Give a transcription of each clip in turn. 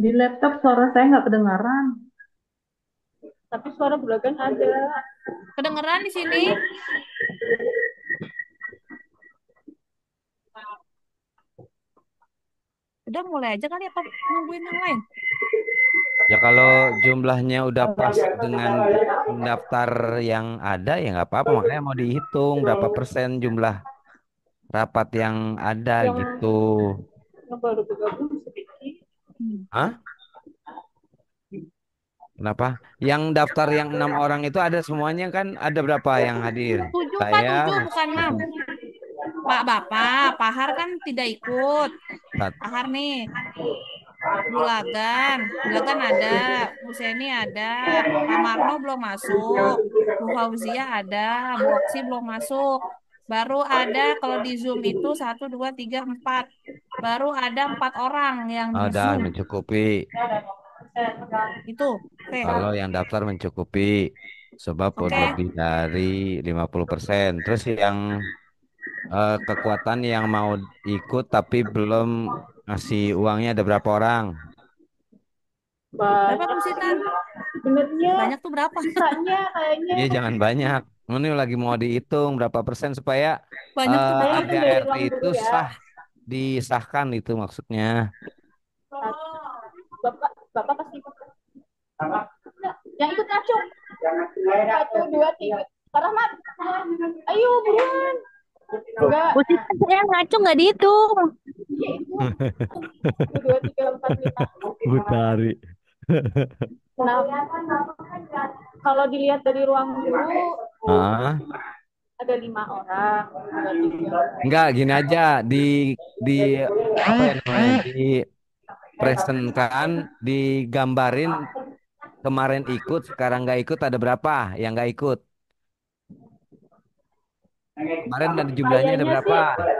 Di laptop suara saya nggak kedengaran, tapi suara Juragan ada. Kedengeran di sini? Udah mulai aja kali apa nungguin yang lain? Ya kalau jumlahnya udah pas dengan daftar yang ada ya nggak apa-apa. Makanya mau dihitung berapa persen jumlah rapat yang ada Yang gitu. baru bergabung sedikit. Hmm. Hah? Kenapa? Yang daftar yang 6 orang itu ada semuanya kan? Ada berapa yang hadir? Tujuh Pak, Saya tujuh bukan enam. tujuh. Pak Bapak, Pak Har kan tidak ikut. Pak Har nih, Bulagan ada, Bu Seni ada, Pak Marno belum masuk, Bu Fauzia ada, Bu Oksi belum masuk. Baru ada kalau di Zoom itu satu, dua, tiga, empat. Baru ada 4 orang yang di Ada Zoom. mencukupi. Itu, oke, Kalau yang daftar mencukupi. Sebab oke. lebih dari 50%. Terus yang kekuatan yang mau ikut tapi belum ngasih uangnya ada berapa orang? Berapa Banyak Bu sih. Sitan? Sebenarnya Banyak tuh berapa? sisanya kayaknya Iya jangan banyak. Ini lagi mau dihitung berapa persen supaya Banyak tuh saya berapa? hitung dari ADART ruang itu guru ya. sah, disahkan itu maksudnya. Bapak, bapak pasti ikut. Enggak, yang ikut ngacung. Satu, dua, tiga. Pak Rahmat, ayo buruan. Enggak. Posisi saya ngaco nggak dihitung. Iya itu. Satu, dua, tiga, empat, lima. Utari. Nah, kalau dilihat dari ruang guru Ah, ada 5 orang. Ada tiga. enggak gini aja di apa ya namanya presentkan, digambarin kemarin ikut, sekarang nggak ikut ada berapa yang nggak ikut. Kemarin ada jumlahnya ada Kayaknya berapa? sih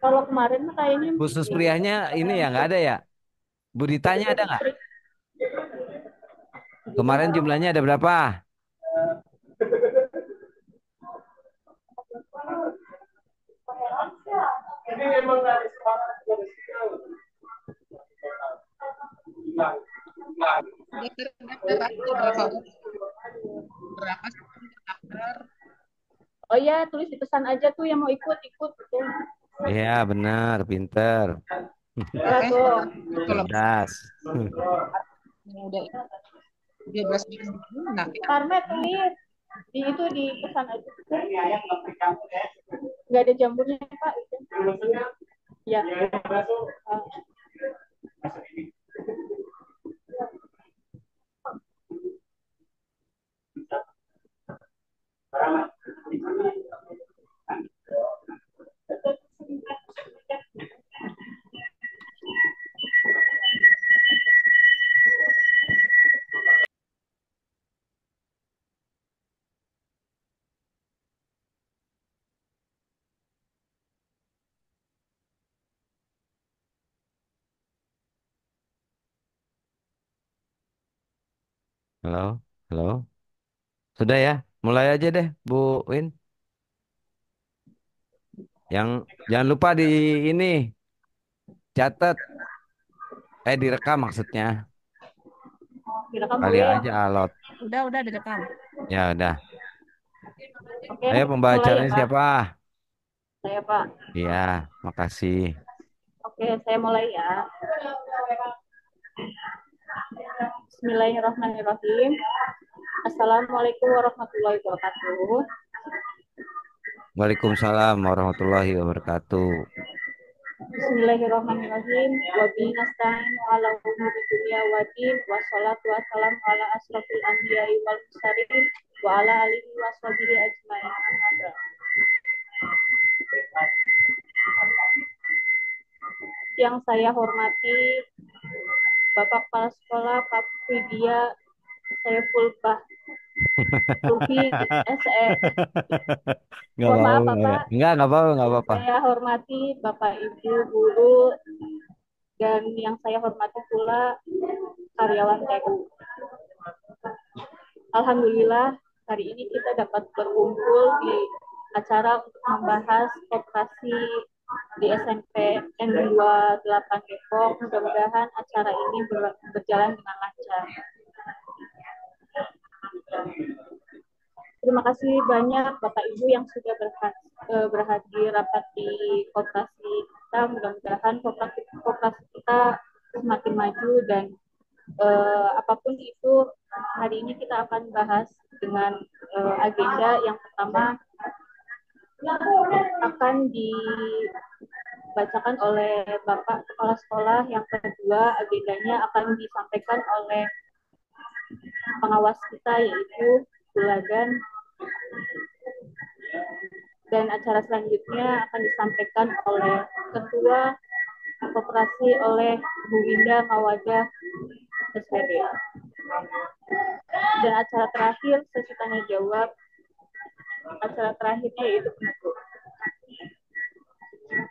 kalau kemarin kayaknya Khusus prianya ini ya nggak ada ya. Buditanya ada nggak? Kemarin jumlahnya ada berapa? Udah terdaftar aja berapa orang, berapa sih yang terdaftar. oh ya tulis di pesan aja tuh yang mau ikut ikut gitu. Iya benar, pinter, Ya tuh. Kalau cerdas. yang udah 13 orang gimana ya? Karena tulis di itu di pesan aja. Nggak ada jamurnya Pak. Ya. Halo, halo. Sudah ya, mulai aja deh, Bu Win. Yang jangan lupa di ini catat, direkam maksudnya. Silakan Bu Kali Win. aja alot. Udah direkam. Ya udah. Oke, Ayo mulai ya pembacaranya Pak. siapa? Saya Pak. Iya, makasih. Oke, saya mulai ya. Bismillahirrahmanirrahim. Assalamualaikum warahmatullahi wabarakatuh. Waalaikumsalam warahmatullahi wabarakatuh. Bismillahirrahmanirrahim. Wa bihi nasta'inu ala umuri dunya wa din wa salatu wassalamu ala asrofil anbiya'i wal mursalin wa ala alihi wa sahbihi ajmain. Amma ba'd. Yang saya hormati Bapak Kepala Sekolah Kak Widya Saiful Bahruhi SE. Nggak Mohon apa-apa, maaf Bapak. nggak apa-apa, nggak apa-apa. Saya hormati Bapak Ibu guru dan yang saya hormati pula karyawan TU. Alhamdulillah hari ini kita dapat berkumpul di acara untuk membahas operasi di SMP N28 Depok. Mudah-mudahan acara ini berjalan dengan lancar. Terima kasih banyak Bapak Ibu yang sudah berhadir rapat di koperasi kita. Mudah-mudahan koperasi kita semakin maju dan apapun itu hari ini kita akan bahas dengan agenda yang pertama akan dibacakan oleh Bapak Kepala Sekolah, yang kedua agendanya akan disampaikan oleh pengawas kita yaitu Bulagan, dan acara selanjutnya akan disampaikan oleh Ketua Koperasi oleh Bu Winda Mawadah SPD. Dan acara terakhir sesi tanya jawab. Acara terakhirnya yaitu penutup.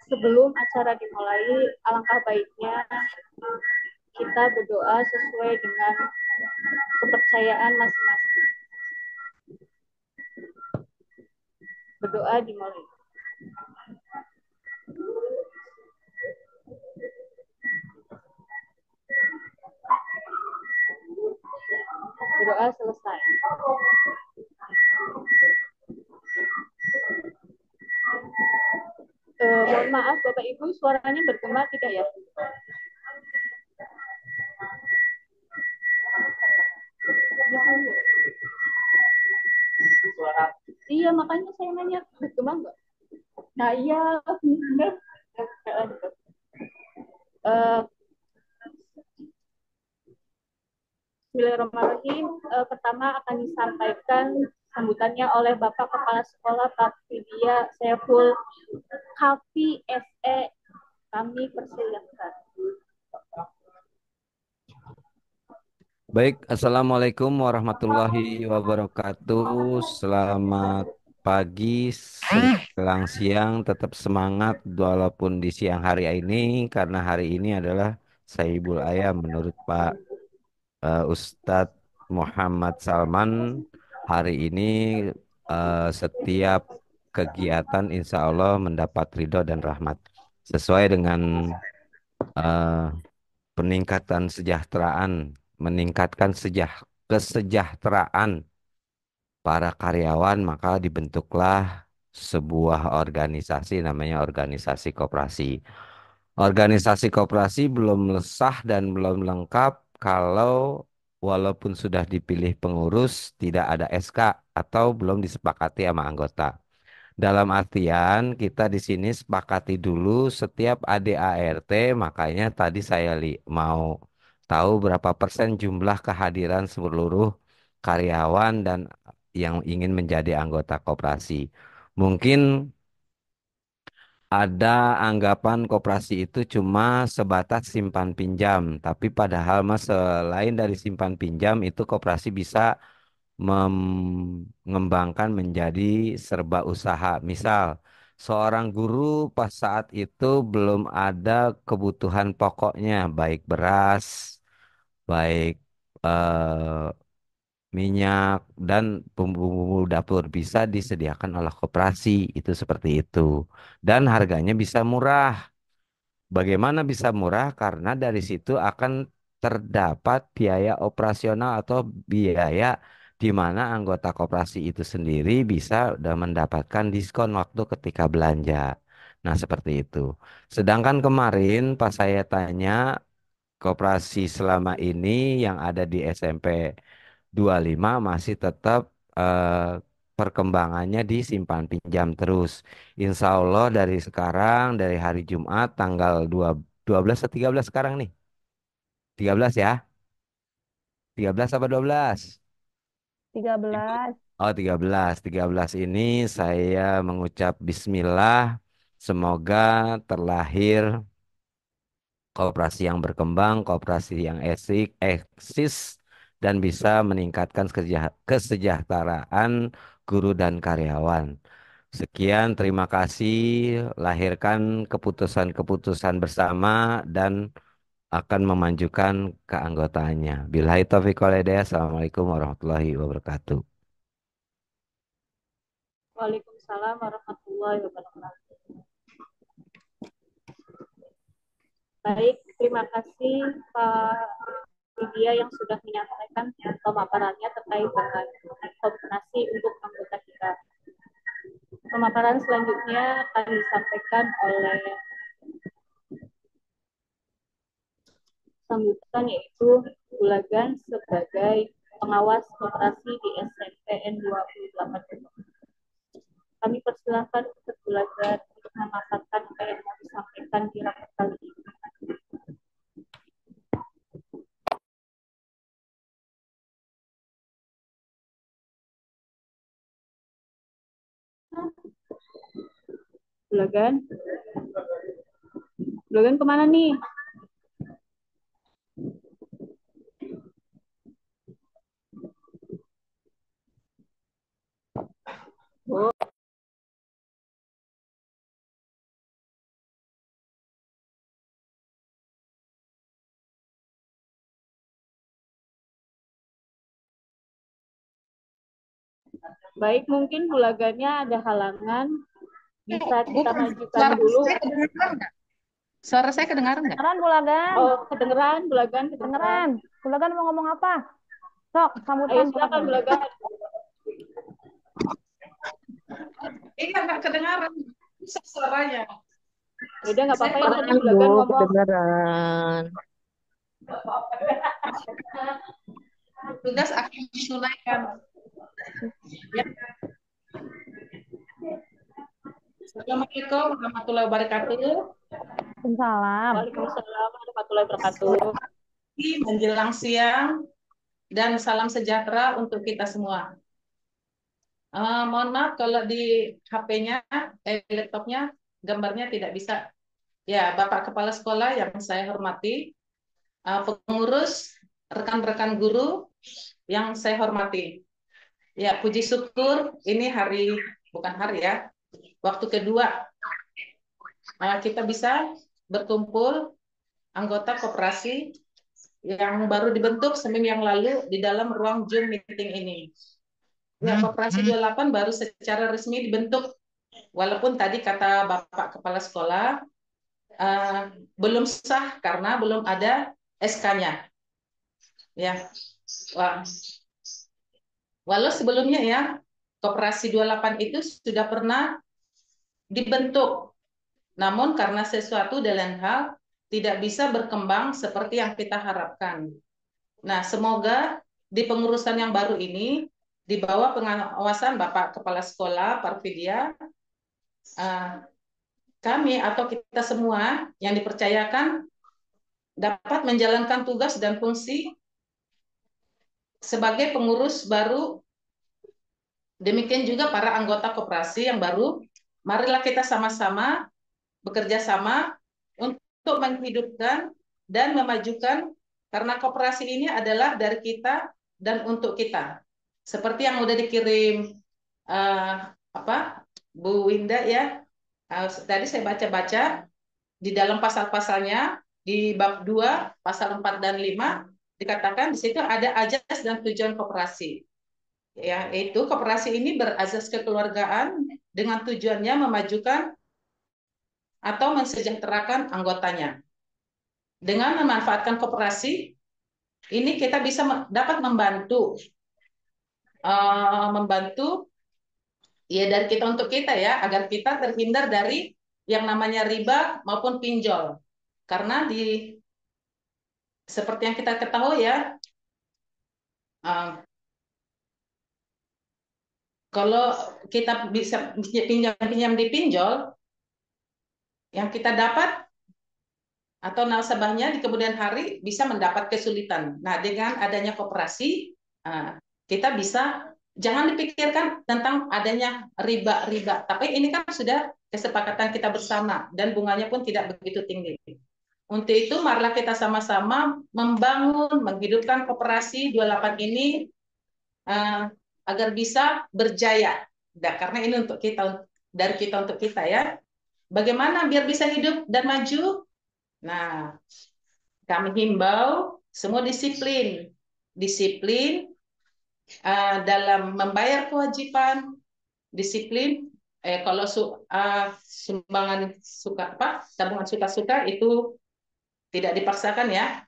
Sebelum acara dimulai, alangkah baiknya kita berdoa sesuai dengan kepercayaan masing-masing. Berdoa dimulai. Berdoa selesai. Mohon maaf Bapak Ibu, suaranya bergema tidak ya? Iya, makanya saya nanya bergema enggak? Nah iya, benar. Bismillahirrahmanirrahim. Pertama akan disampaikan sambutannya oleh Bapak Kepala Sekolah Pak Vidya Saiful Kafi SE. Kami persilahkan. Baik, Assalamualaikum warahmatullahi wabarakatuh. Selamat pagi, menjelang siang, tetap semangat walaupun di siang hari ini, karena hari ini adalah Saibul Ayam menurut Pak Ustadz Muhammad Salman. Hari ini setiap kegiatan insya Allah mendapat ridho dan rahmat. Sesuai dengan eh, peningkatan sejahteraan, meningkatkan kesejahteraan para karyawan, maka dibentuklah sebuah organisasi namanya organisasi koperasi. Organisasi koperasi belum sah dan belum lengkap kalau walaupun sudah dipilih pengurus tidak ada SK atau belum disepakati sama anggota. Dalam artian kita di sini sepakati dulu setiap ADART, makanya tadi saya mau tahu berapa persen jumlah kehadiran seluruh karyawan dan yang ingin menjadi anggota koperasi. Mungkin ada anggapan koperasi itu cuma sebatas simpan pinjam, tapi padahal mas selain dari simpan pinjam itu koperasi bisa mengembangkan menjadi serba usaha. Misal, seorang guru pas saat itu belum ada kebutuhan pokoknya, baik beras, baik eh, minyak, dan bumbu-bumbu dapur bisa disediakan oleh koperasi. Itu seperti itu. Dan harganya bisa murah. Bagaimana bisa murah? Karena dari situ akan terdapat biaya operasional atau biaya di mana anggota koperasi itu sendiri bisa udah mendapatkan diskon waktu ketika belanja. Nah, seperti itu. Sedangkan kemarin pas saya tanya koperasi selama ini yang ada di SMP 25 masih tetap perkembangannya disimpan pinjam terus. Insya Allah dari sekarang, dari hari Jumat tanggal 12 atau 13 sekarang nih. 13 ya? 13 apa 12? 13. Oh, 13. 13 ini saya mengucap bismillah. Semoga terlahir koperasi yang berkembang, koperasi yang eksis, dan bisa meningkatkan kesejahteraan guru dan karyawan. Sekian, terima kasih. Lahirkan keputusan-keputusan bersama dan akan memajukan keanggotaannya. Billahi taufiq wal hidayah. Assalamualaikum warahmatullahi wabarakatuh. Waalaikumsalam warahmatullahi wabarakatuh. Baik, terima kasih Pak Lydia yang sudah menyampaikan pemaparannya terkait dengan koordinasi untuk anggota kita. Pemaparan selanjutnya akan disampaikan oleh sambutan yaitu Bulagan sebagai pengawas koperasi di SMPN 28. Kami persilahkan untuk Bulagan untuk memaparkan apa yang mau disampaikan di rapat kali ini. Bulagan, Bulagan kemana nih? Oh. Baik, mungkin Bulagannya ada halangan. Bisa kita majukan dulu. Suara saya kedengaran nggak? Kedengeran Bulagan. Oh, kedengeran, Bulagan, Kedengeran. Bulagan mau ngomong apa? Sok, Ayo, sambutan silakan Bulagan. Bulagan. Iya, nggak kedengaran. Bisa suaranya. Udah nggak apa-apa yang tadi Bulagan ngomong. Kedengaran. Tugas akan ditunaikan. Ya. Assalamualaikum warahmatullahi wabarakatuh. Waalaikumsalam. Waalaikumsalam warahmatullahi wabarakatuh. Menjelang siang dan salam sejahtera untuk kita semua. Mohon maaf kalau di HP-nya, laptopnya, gambarnya tidak bisa. Ya, Bapak Kepala Sekolah yang saya hormati, pengurus, rekan-rekan guru yang saya hormati. Ya, puji syukur ini bukan hari ya, waktu kedua kita bisa berkumpul anggota koperasi yang baru dibentuk seminggu yang lalu di dalam ruang Zoom meeting ini. Ya, Koperasi 28 baru secara resmi dibentuk, walaupun tadi kata Bapak Kepala Sekolah belum sah karena belum ada SK-nya. Ya, walau sebelumnya ya Koperasi 28 itu sudah pernah dibentuk, namun karena sesuatu dan lain hal tidak bisa berkembang seperti yang kita harapkan. Nah, semoga di pengurusan yang baru ini di bawah pengawasan Bapak Kepala Sekolah Parvidia, kami atau kita semua yang dipercayakan dapat menjalankan tugas dan fungsi sebagai pengurus baru. Demikian juga para anggota koperasi yang baru. Marilah kita sama-sama bekerja sama untuk menghidupkan dan memajukan, karena koperasi ini adalah dari kita dan untuk kita. Seperti yang udah dikirim Bu Winda ya. Tadi saya baca-baca di dalam pasal-pasalnya di bab 2 pasal 4 dan 5 dikatakan di situ ada azas dan tujuan koperasi. Ya, itu koperasi ini berazas kekeluargaan dengan tujuannya memajukan atau mensejahterakan anggotanya. Dengan memanfaatkan koperasi ini kita bisa dapat membantu ya dari kita untuk kita ya, agar kita terhindar dari yang namanya riba maupun pinjol. Karena seperti yang kita ketahui ya, kalau kita bisa pinjam di pinjol, yang kita dapat atau nasabahnya di kemudian hari bisa mendapat kesulitan. Nah, dengan adanya koperasi, kita bisa jangan dipikirkan tentang adanya riba-riba, tapi ini kan sudah kesepakatan kita bersama dan bunganya pun tidak begitu tinggi. Untuk itu, marilah kita sama-sama membangun, menghidupkan koperasi 28 ini agar bisa berjaya. Nah, karena ini untuk kita, dari kita untuk kita ya. Bagaimana biar bisa hidup dan maju? Nah, kami himbau semua disiplin dalam membayar kewajiban, disiplin. Kalau sumbangan tabungan suka-suka itu tidak dipaksakan ya.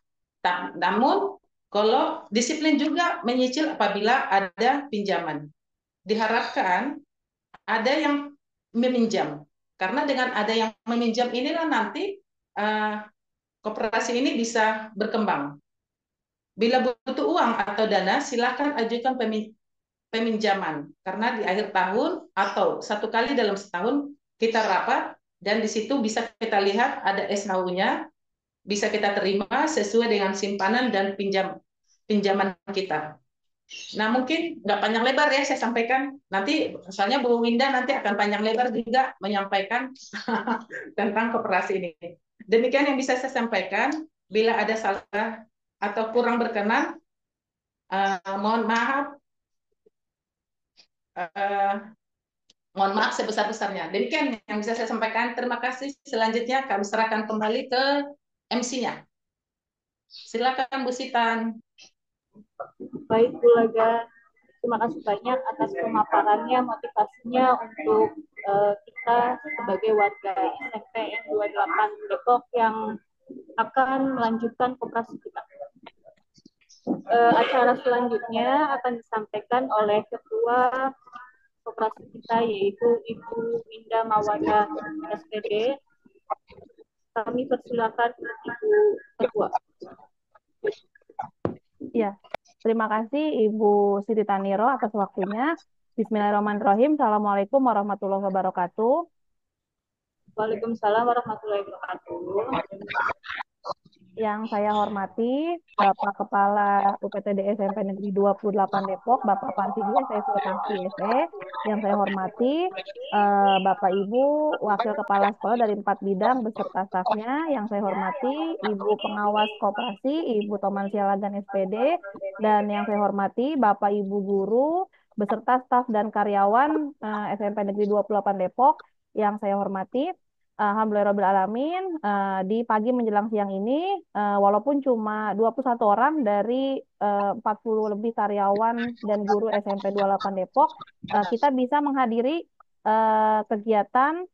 Namun kalau disiplin juga menyicil apabila ada pinjaman. Diharapkan ada yang meminjam. Karena dengan ada yang meminjam inilah nanti koperasi ini bisa berkembang. Bila butuh uang atau dana, silakan ajukan peminjaman. Karena di akhir tahun atau satu kali dalam setahun kita rapat dan di situ bisa kita lihat ada SHU-nya, bisa kita terima sesuai dengan simpanan dan pinjaman kita. Nah, mungkin nggak panjang lebar ya saya sampaikan. Nanti, soalnya Bu Winda nanti akan panjang lebar juga menyampaikan tentang koperasi ini. Demikian yang bisa saya sampaikan. Bila ada salah atau kurang berkenan, mohon maaf. Mohon maaf sebesar-besarnya. Demikian yang bisa saya sampaikan. Terima kasih. Selanjutnya kami serahkan kembali ke MC-nya. Silakan Bu Sitan. Baik, Bu Laga. Terima kasih banyak atas pemaparannya, motivasinya untuk kita sebagai warga SMP N28 Depok yang akan melanjutkan koperasi kita. Acara selanjutnya akan disampaikan oleh Ketua Koperasi kita, yaitu Ibu Winda Mawada SPD. Kami persilakan Ibu Ketua. Ya, terima kasih Ibu Siti Taniro atas waktunya. Bismillahirrahmanirrahim. Assalamualaikum warahmatullahi wabarakatuh. Waalaikumsalam warahmatullahi wabarakatuh. Yang saya hormati Bapak Kepala UPTD SMP Negeri 28 Depok, Bapak Parsidia SSE. Yang saya hormati Bapak Ibu Wakil Kepala Sekolah dari 4 bidang beserta stafnya. Yang saya hormati Ibu Pengawas Koperasi, Ibu Toman Sialagan SPD. Dan yang saya hormati Bapak Ibu Guru beserta staf dan karyawan SMP Negeri 28 Depok. Yang saya hormati, Alhamdulillahirrahmanirrahim, di pagi menjelang siang ini, walaupun cuma 21 orang dari 40 lebih karyawan dan guru SMP 28 Depok, kita bisa menghadiri kegiatan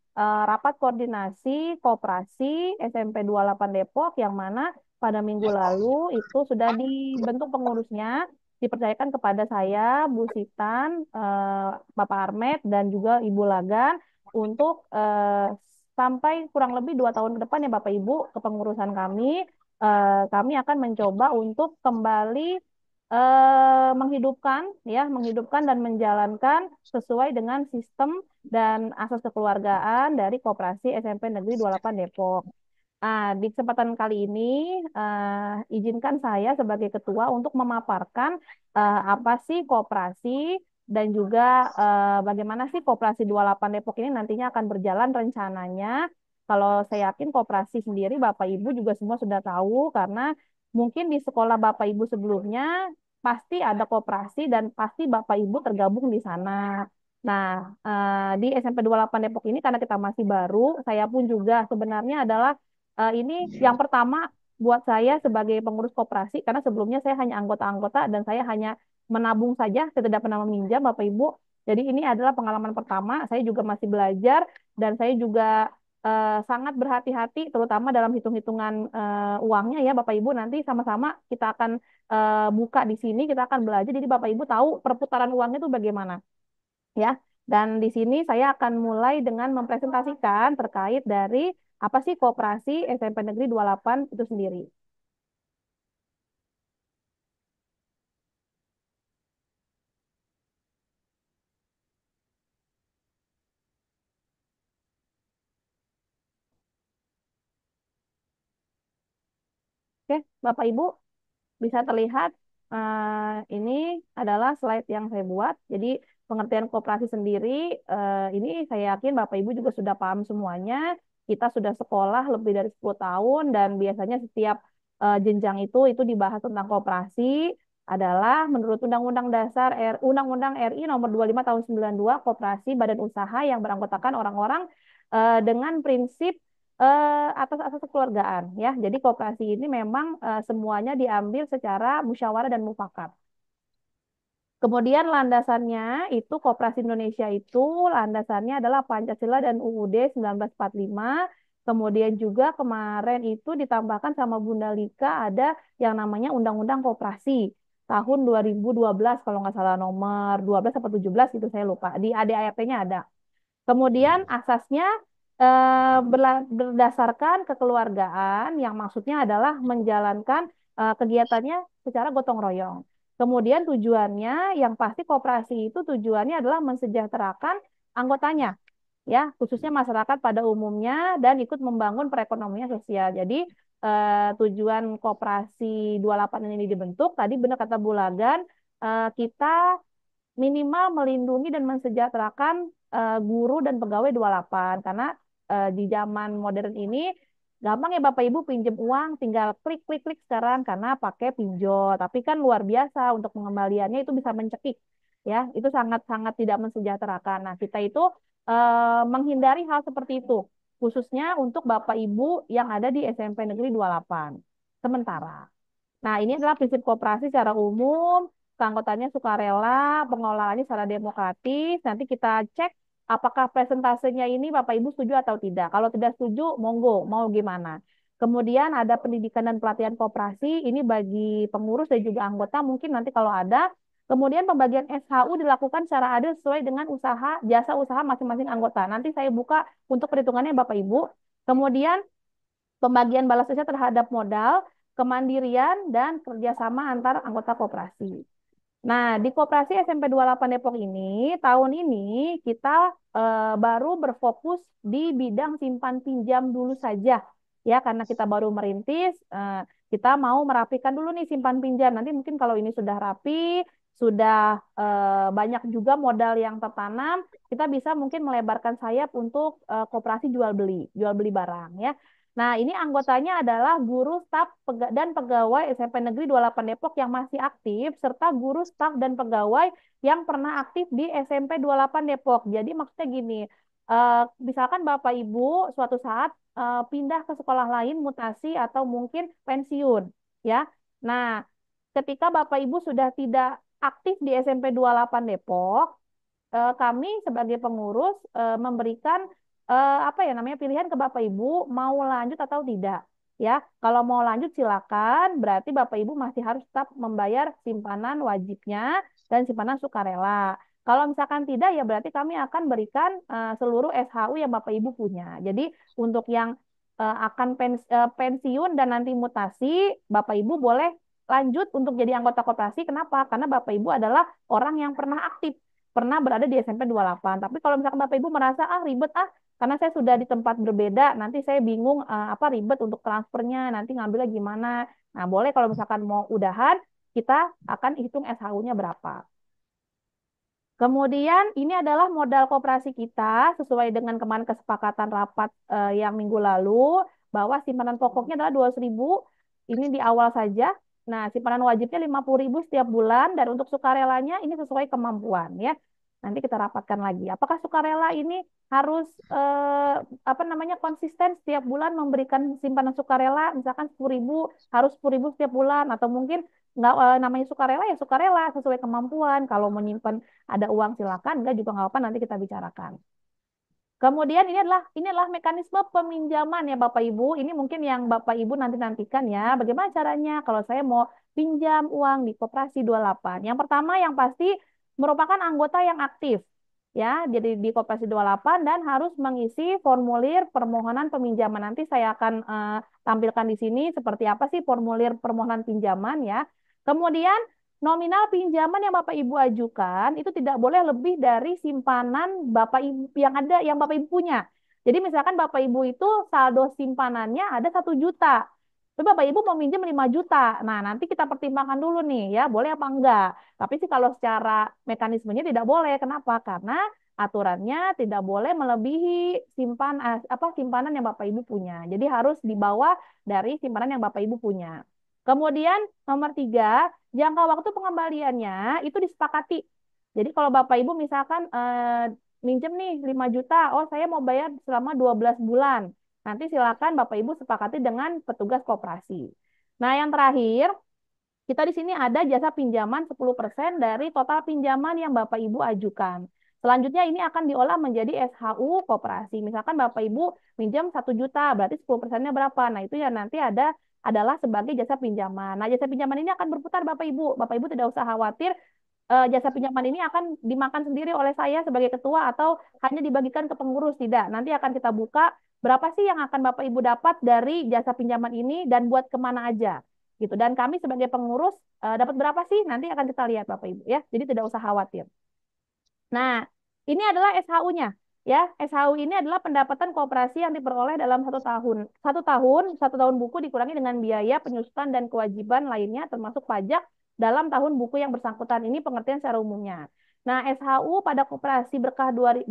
rapat koordinasi koperasi SMP 28 Depok, yang mana pada minggu lalu itu sudah dibentuk pengurusnya, dipercayakan kepada saya, Bu Sitan, Bapak Armet, dan juga Ibu Lagan, untuk sampai kurang lebih 2 tahun ke depan ya Bapak Ibu, kepengurusan kami akan mencoba untuk kembali menghidupkan dan menjalankan sesuai dengan sistem dan asas kekeluargaan dari Koperasi SMP Negeri 28 Depok. Di kesempatan kali ini, izinkan saya sebagai ketua untuk memaparkan apa sih koperasi dan juga bagaimana sih Koperasi 28 Depok ini nantinya akan berjalan rencananya. Kalau saya yakin koperasi sendiri Bapak Ibu juga semua sudah tahu, karena mungkin di sekolah Bapak Ibu sebelumnya pasti ada koperasi dan pasti Bapak Ibu tergabung di sana. Nah, di SMP 28 Depok ini karena kita masih baru, saya pun juga sebenarnya adalah ini yang pertama buat saya sebagai pengurus koperasi, karena sebelumnya saya hanya anggota-anggota dan saya hanya menabung saja, saya tidak pernah meminjam Bapak Ibu. Jadi ini adalah pengalaman pertama, saya juga masih belajar dan saya juga sangat berhati-hati terutama dalam hitung-hitungan uangnya ya Bapak Ibu. Nanti sama-sama kita akan buka di sini, kita akan belajar, jadi Bapak Ibu tahu perputaran uangnya itu bagaimana ya. Dan di sini saya akan mulai dengan mempresentasikan terkait dari apa sih Koperasi SMP Negeri 28 itu sendiri. Oke, Bapak Ibu bisa terlihat ini adalah slide yang saya buat. Jadi pengertian koperasi sendiri, ini saya yakin Bapak Ibu juga sudah paham semuanya. Kita sudah sekolah lebih dari 10 tahun dan biasanya setiap jenjang itu dibahas tentang koperasi adalah menurut Undang-Undang Dasar Undang-Undang RI nomor 25 tahun 92, koperasi badan usaha yang beranggotakan orang-orang dengan prinsip atas asas kekeluargaan ya. Jadi koperasi ini memang semuanya diambil secara musyawarah dan mufakat. Kemudian landasannya itu Koperasi Indonesia itu landasannya adalah Pancasila dan UUD 1945, Kemudian juga kemarin itu ditambahkan sama Bunda Lika ada yang namanya Undang-Undang Koperasi tahun 2012 kalau nggak salah nomor 12 atau 17 itu saya lupa. Di ADART-nya ada. Kemudian asasnya berdasarkan kekeluargaan yang maksudnya adalah menjalankan kegiatannya secara gotong royong. Kemudian tujuannya yang pasti koperasi itu tujuannya adalah mensejahterakan anggotanya, ya khususnya masyarakat pada umumnya dan ikut membangun perekonomian sosial. Jadi tujuan koperasi 28 ini dibentuk tadi benar kata Bu Lagan, kita minimal melindungi dan mensejahterakan guru dan pegawai 28 karena di zaman modern ini gampang ya Bapak Ibu pinjam uang tinggal klik klik klik sekarang karena pakai pinjol tapi kan luar biasa untuk pengembaliannya itu bisa mencekik ya itu sangat-sangat tidak mensejahterakan. Nah, kita itu menghindari hal seperti itu khususnya untuk Bapak Ibu yang ada di SMP Negeri 28 sementara. Nah, ini adalah prinsip koperasi secara umum, keanggotaannya sukarela, pengelolaannya secara demokratis. Nanti kita cek apakah presentasenya ini Bapak Ibu setuju atau tidak. Kalau tidak setuju, monggo, mau gimana. Kemudian ada pendidikan dan pelatihan koperasi, ini bagi pengurus dan juga anggota mungkin nanti kalau ada. Kemudian pembagian SHU dilakukan secara adil sesuai dengan usaha, jasa usaha masing-masing anggota. Nanti saya buka untuk perhitungannya Bapak Ibu. Kemudian pembagian balas jasa terhadap modal, kemandirian, dan kerjasama antar anggota koperasi. Nah, di Koperasi SMP 28 Depok ini, tahun ini kita baru berfokus di bidang simpan pinjam dulu saja. Ya, karena kita baru merintis, kita mau merapikan dulu nih simpan pinjam. Nanti mungkin kalau ini sudah rapi, sudah banyak juga modal yang tertanam, kita bisa mungkin melebarkan sayap untuk koperasi jual beli barang ya. Nah, ini anggotanya adalah guru, staf, dan pegawai SMP Negeri 28 Depok yang masih aktif, serta guru, staf, dan pegawai yang pernah aktif di SMP 28 Depok. Jadi maksudnya gini, misalkan Bapak Ibu suatu saat pindah ke sekolah lain, mutasi, atau mungkin pensiun, ya. Nah, ketika Bapak Ibu sudah tidak aktif di SMP 28 Depok, kami sebagai pengurus memberikan apa ya namanya pilihan ke Bapak Ibu mau lanjut atau tidak. Ya, kalau mau lanjut silakan, berarti Bapak Ibu masih harus tetap membayar simpanan wajibnya dan simpanan sukarela. Kalau misalkan tidak, ya berarti kami akan berikan seluruh SHU yang Bapak Ibu punya. Jadi untuk yang akan pensiun dan nanti mutasi, Bapak Ibu boleh lanjut untuk jadi anggota koperasi. Kenapa? Karena Bapak Ibu adalah orang yang pernah aktif pernah berada di SMP 28. Tapi kalau misalkan Bapak Ibu merasa ribet karena saya sudah di tempat berbeda, nanti saya bingung apa ribet untuk transfernya, nanti ngambilnya gimana. Nah, boleh kalau misalkan mau udahan, kita akan hitung SHU-nya berapa. Kemudian ini adalah modal koperasi kita sesuai dengan kemarin kesepakatan rapat yang minggu lalu bahwa simpanan pokoknya adalah 200.000. Ini di awal saja. Nah, simpanan wajibnya 50.000 setiap bulan dan untuk sukarelanya ini sesuai kemampuan ya. Nanti kita rapatkan lagi. Apakah sukarela ini harus apa namanya konsisten setiap bulan memberikan simpanan sukarela, misalkan 10.000 harus 10.000 setiap bulan atau mungkin nggak namanya sukarela ya sukarela sesuai kemampuan. Kalau menyimpan ada uang silakan, enggak juga nggak apa nanti kita bicarakan. Kemudian ini adalah mekanisme peminjaman ya Bapak Ibu. Ini mungkin yang Bapak Ibu nantikan ya. Bagaimana caranya kalau saya mau pinjam uang di Koperasi 28? Yang pertama yang pasti merupakan anggota yang aktif ya. Jadi di Koperasi 28 dan harus mengisi formulir permohonan peminjaman. Nanti saya akan tampilkan di sini seperti apa sih formulir permohonan pinjaman ya. Kemudian nominal pinjaman yang Bapak Ibu ajukan itu tidak boleh lebih dari simpanan Bapak Ibu yang ada yang Bapak Ibu punya. Jadi misalkan Bapak Ibu itu saldo simpanannya ada 1 juta. Tapi Bapak Ibu mau minjem 5 juta. Nah, nanti kita pertimbangkan dulu nih ya, boleh apa enggak. Tapi sih kalau secara mekanismenya tidak boleh. Kenapa? Karena aturannya tidak boleh melebihi simpanan yang Bapak Ibu punya. Jadi harus di bawah dari simpanan yang Bapak Ibu punya. Kemudian nomor 3, jangka waktu pengembaliannya itu disepakati. Jadi kalau Bapak Ibu misalkan minjem nih 5 juta, oh saya mau bayar selama 12 bulan. Nanti silakan Bapak Ibu sepakati dengan petugas koperasi. Nah, yang terakhir, kita di sini ada jasa pinjaman 10% dari total pinjaman yang Bapak Ibu ajukan. Selanjutnya ini akan diolah menjadi SHU koperasi. Misalkan Bapak Ibu minjam 1 juta, berarti 10%-nya berapa? Nah, itu ya nanti adalah sebagai jasa pinjaman. Nah, jasa pinjaman ini akan berputar Bapak Ibu. Bapak Ibu tidak usah khawatir jasa pinjaman ini akan dimakan sendiri oleh saya sebagai ketua atau hanya dibagikan ke pengurus. Tidak, nanti akan kita buka berapa sih yang akan Bapak Ibu dapat dari jasa pinjaman ini dan buat kemana aja gitu. Dan kami sebagai pengurus dapat berapa sih? Nanti akan kita lihat Bapak Ibu ya. Jadi tidak usah khawatir. Nah, ini adalah SHU-nya. Ya, SHU ini adalah pendapatan koperasi yang diperoleh dalam 1 tahun. 1 tahun buku dikurangi dengan biaya penyusutan dan kewajiban lainnya termasuk pajak dalam tahun buku yang bersangkutan. Ini pengertian secara umumnya. Nah, SHU pada Koperasi Berkah 28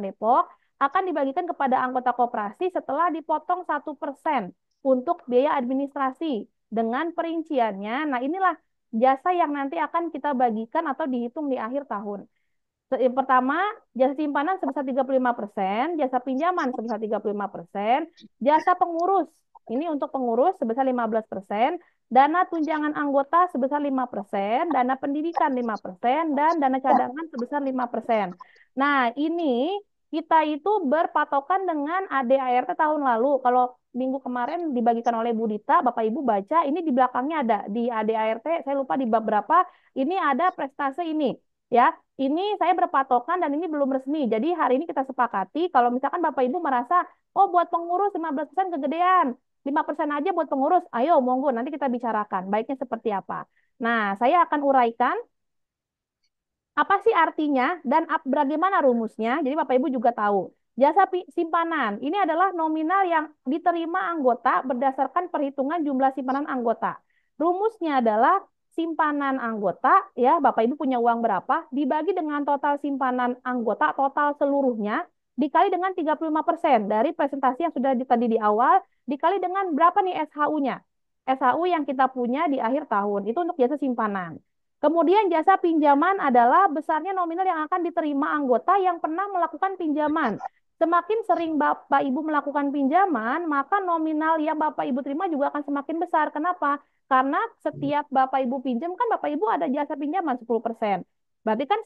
Depok akan dibagikan kepada anggota koperasi setelah dipotong 1% untuk biaya administrasi dengan perinciannya. Nah, inilah jasa yang nanti akan kita bagikan atau dihitung di akhir tahun. Yang pertama, jasa simpanan sebesar 35%, jasa pinjaman sebesar 35%, jasa pengurus, ini untuk pengurus sebesar 15%, dana tunjangan anggota sebesar 5%, dana pendidikan 5%, dan dana cadangan sebesar 5%. Nah, ini kita itu berpatokan dengan ADART tahun lalu. Kalau minggu kemarin dibagikan oleh Bu Dita, Bapak Ibu baca, ini di belakangnya ada, di ADART, saya lupa di bab berapa, ini ada prestase ini. Ya, ini saya berpatokan dan ini belum resmi. Jadi hari ini kita sepakati kalau misalkan Bapak Ibu merasa, oh buat pengurus 15% kegedean, 5% aja buat pengurus, ayo monggo nanti kita bicarakan baiknya seperti apa. Nah, saya akan uraikan apa sih artinya dan bagaimana rumusnya. Jadi Bapak Ibu juga tahu. Jasa simpanan ini adalah nominal yang diterima anggota berdasarkan perhitungan jumlah simpanan anggota. Rumusnya adalah simpanan anggota, ya Bapak Ibu punya uang berapa, dibagi dengan total simpanan anggota, total seluruhnya, dikali dengan 35% dari presentasi yang sudah tadi di awal, dikali dengan berapa nih SHU-nya. SHU yang kita punya di akhir tahun, itu untuk jasa simpanan. Kemudian jasa pinjaman adalah besarnya nominal yang akan diterima anggota yang pernah melakukan pinjaman. Semakin sering Bapak Ibu melakukan pinjaman, maka nominal yang Bapak Ibu terima juga akan semakin besar. Kenapa? Karena setiap Bapak Ibu pinjam kan Bapak Ibu ada jasa pinjaman 10%. Berarti kan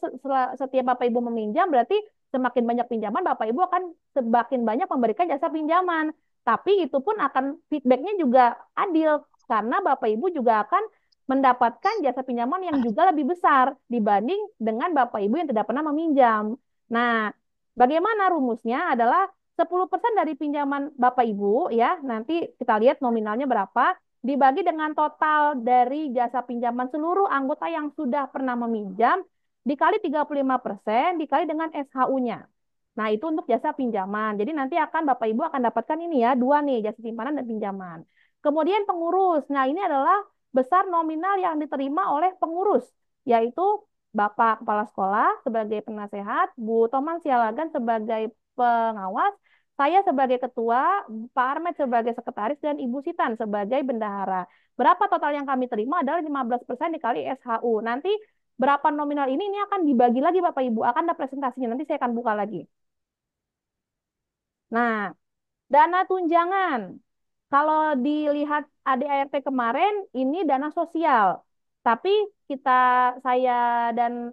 setiap Bapak Ibu meminjam berarti semakin banyak pinjaman Bapak Ibu akan semakin banyak memberikan jasa pinjaman. Tapi itu pun akan feedbacknya juga adil karena Bapak Ibu juga akan mendapatkan jasa pinjaman yang juga lebih besar dibanding dengan Bapak Ibu yang tidak pernah meminjam. Nah, bagaimana rumusnya adalah 10% dari pinjaman Bapak Ibu ya, nanti kita lihat nominalnya berapa, dibagi dengan total dari jasa pinjaman seluruh anggota yang sudah pernah meminjam, dikali 35%, dikali dengan SHU-nya. Nah, itu untuk jasa pinjaman. Jadi nanti Bapak Ibu akan dapatkan ini ya, dua nih, jasa simpanan dan pinjaman. Kemudian pengurus. Nah, ini adalah besar nominal yang diterima oleh pengurus, yaitu Bapak Kepala Sekolah sebagai penasehat, Bu Toman Sialagan sebagai pengawas, saya sebagai ketua, Pak Armet sebagai sekretaris, dan Ibu Sitan sebagai bendahara. Berapa total yang kami terima adalah 15% dikali SHU. Nanti berapa nominal ini akan dibagi lagi Bapak Ibu, akan ada presentasinya, nanti saya akan buka lagi. Nah, dana tunjangan. Kalau dilihat ADART kemarin, ini dana sosial. Tapi saya dan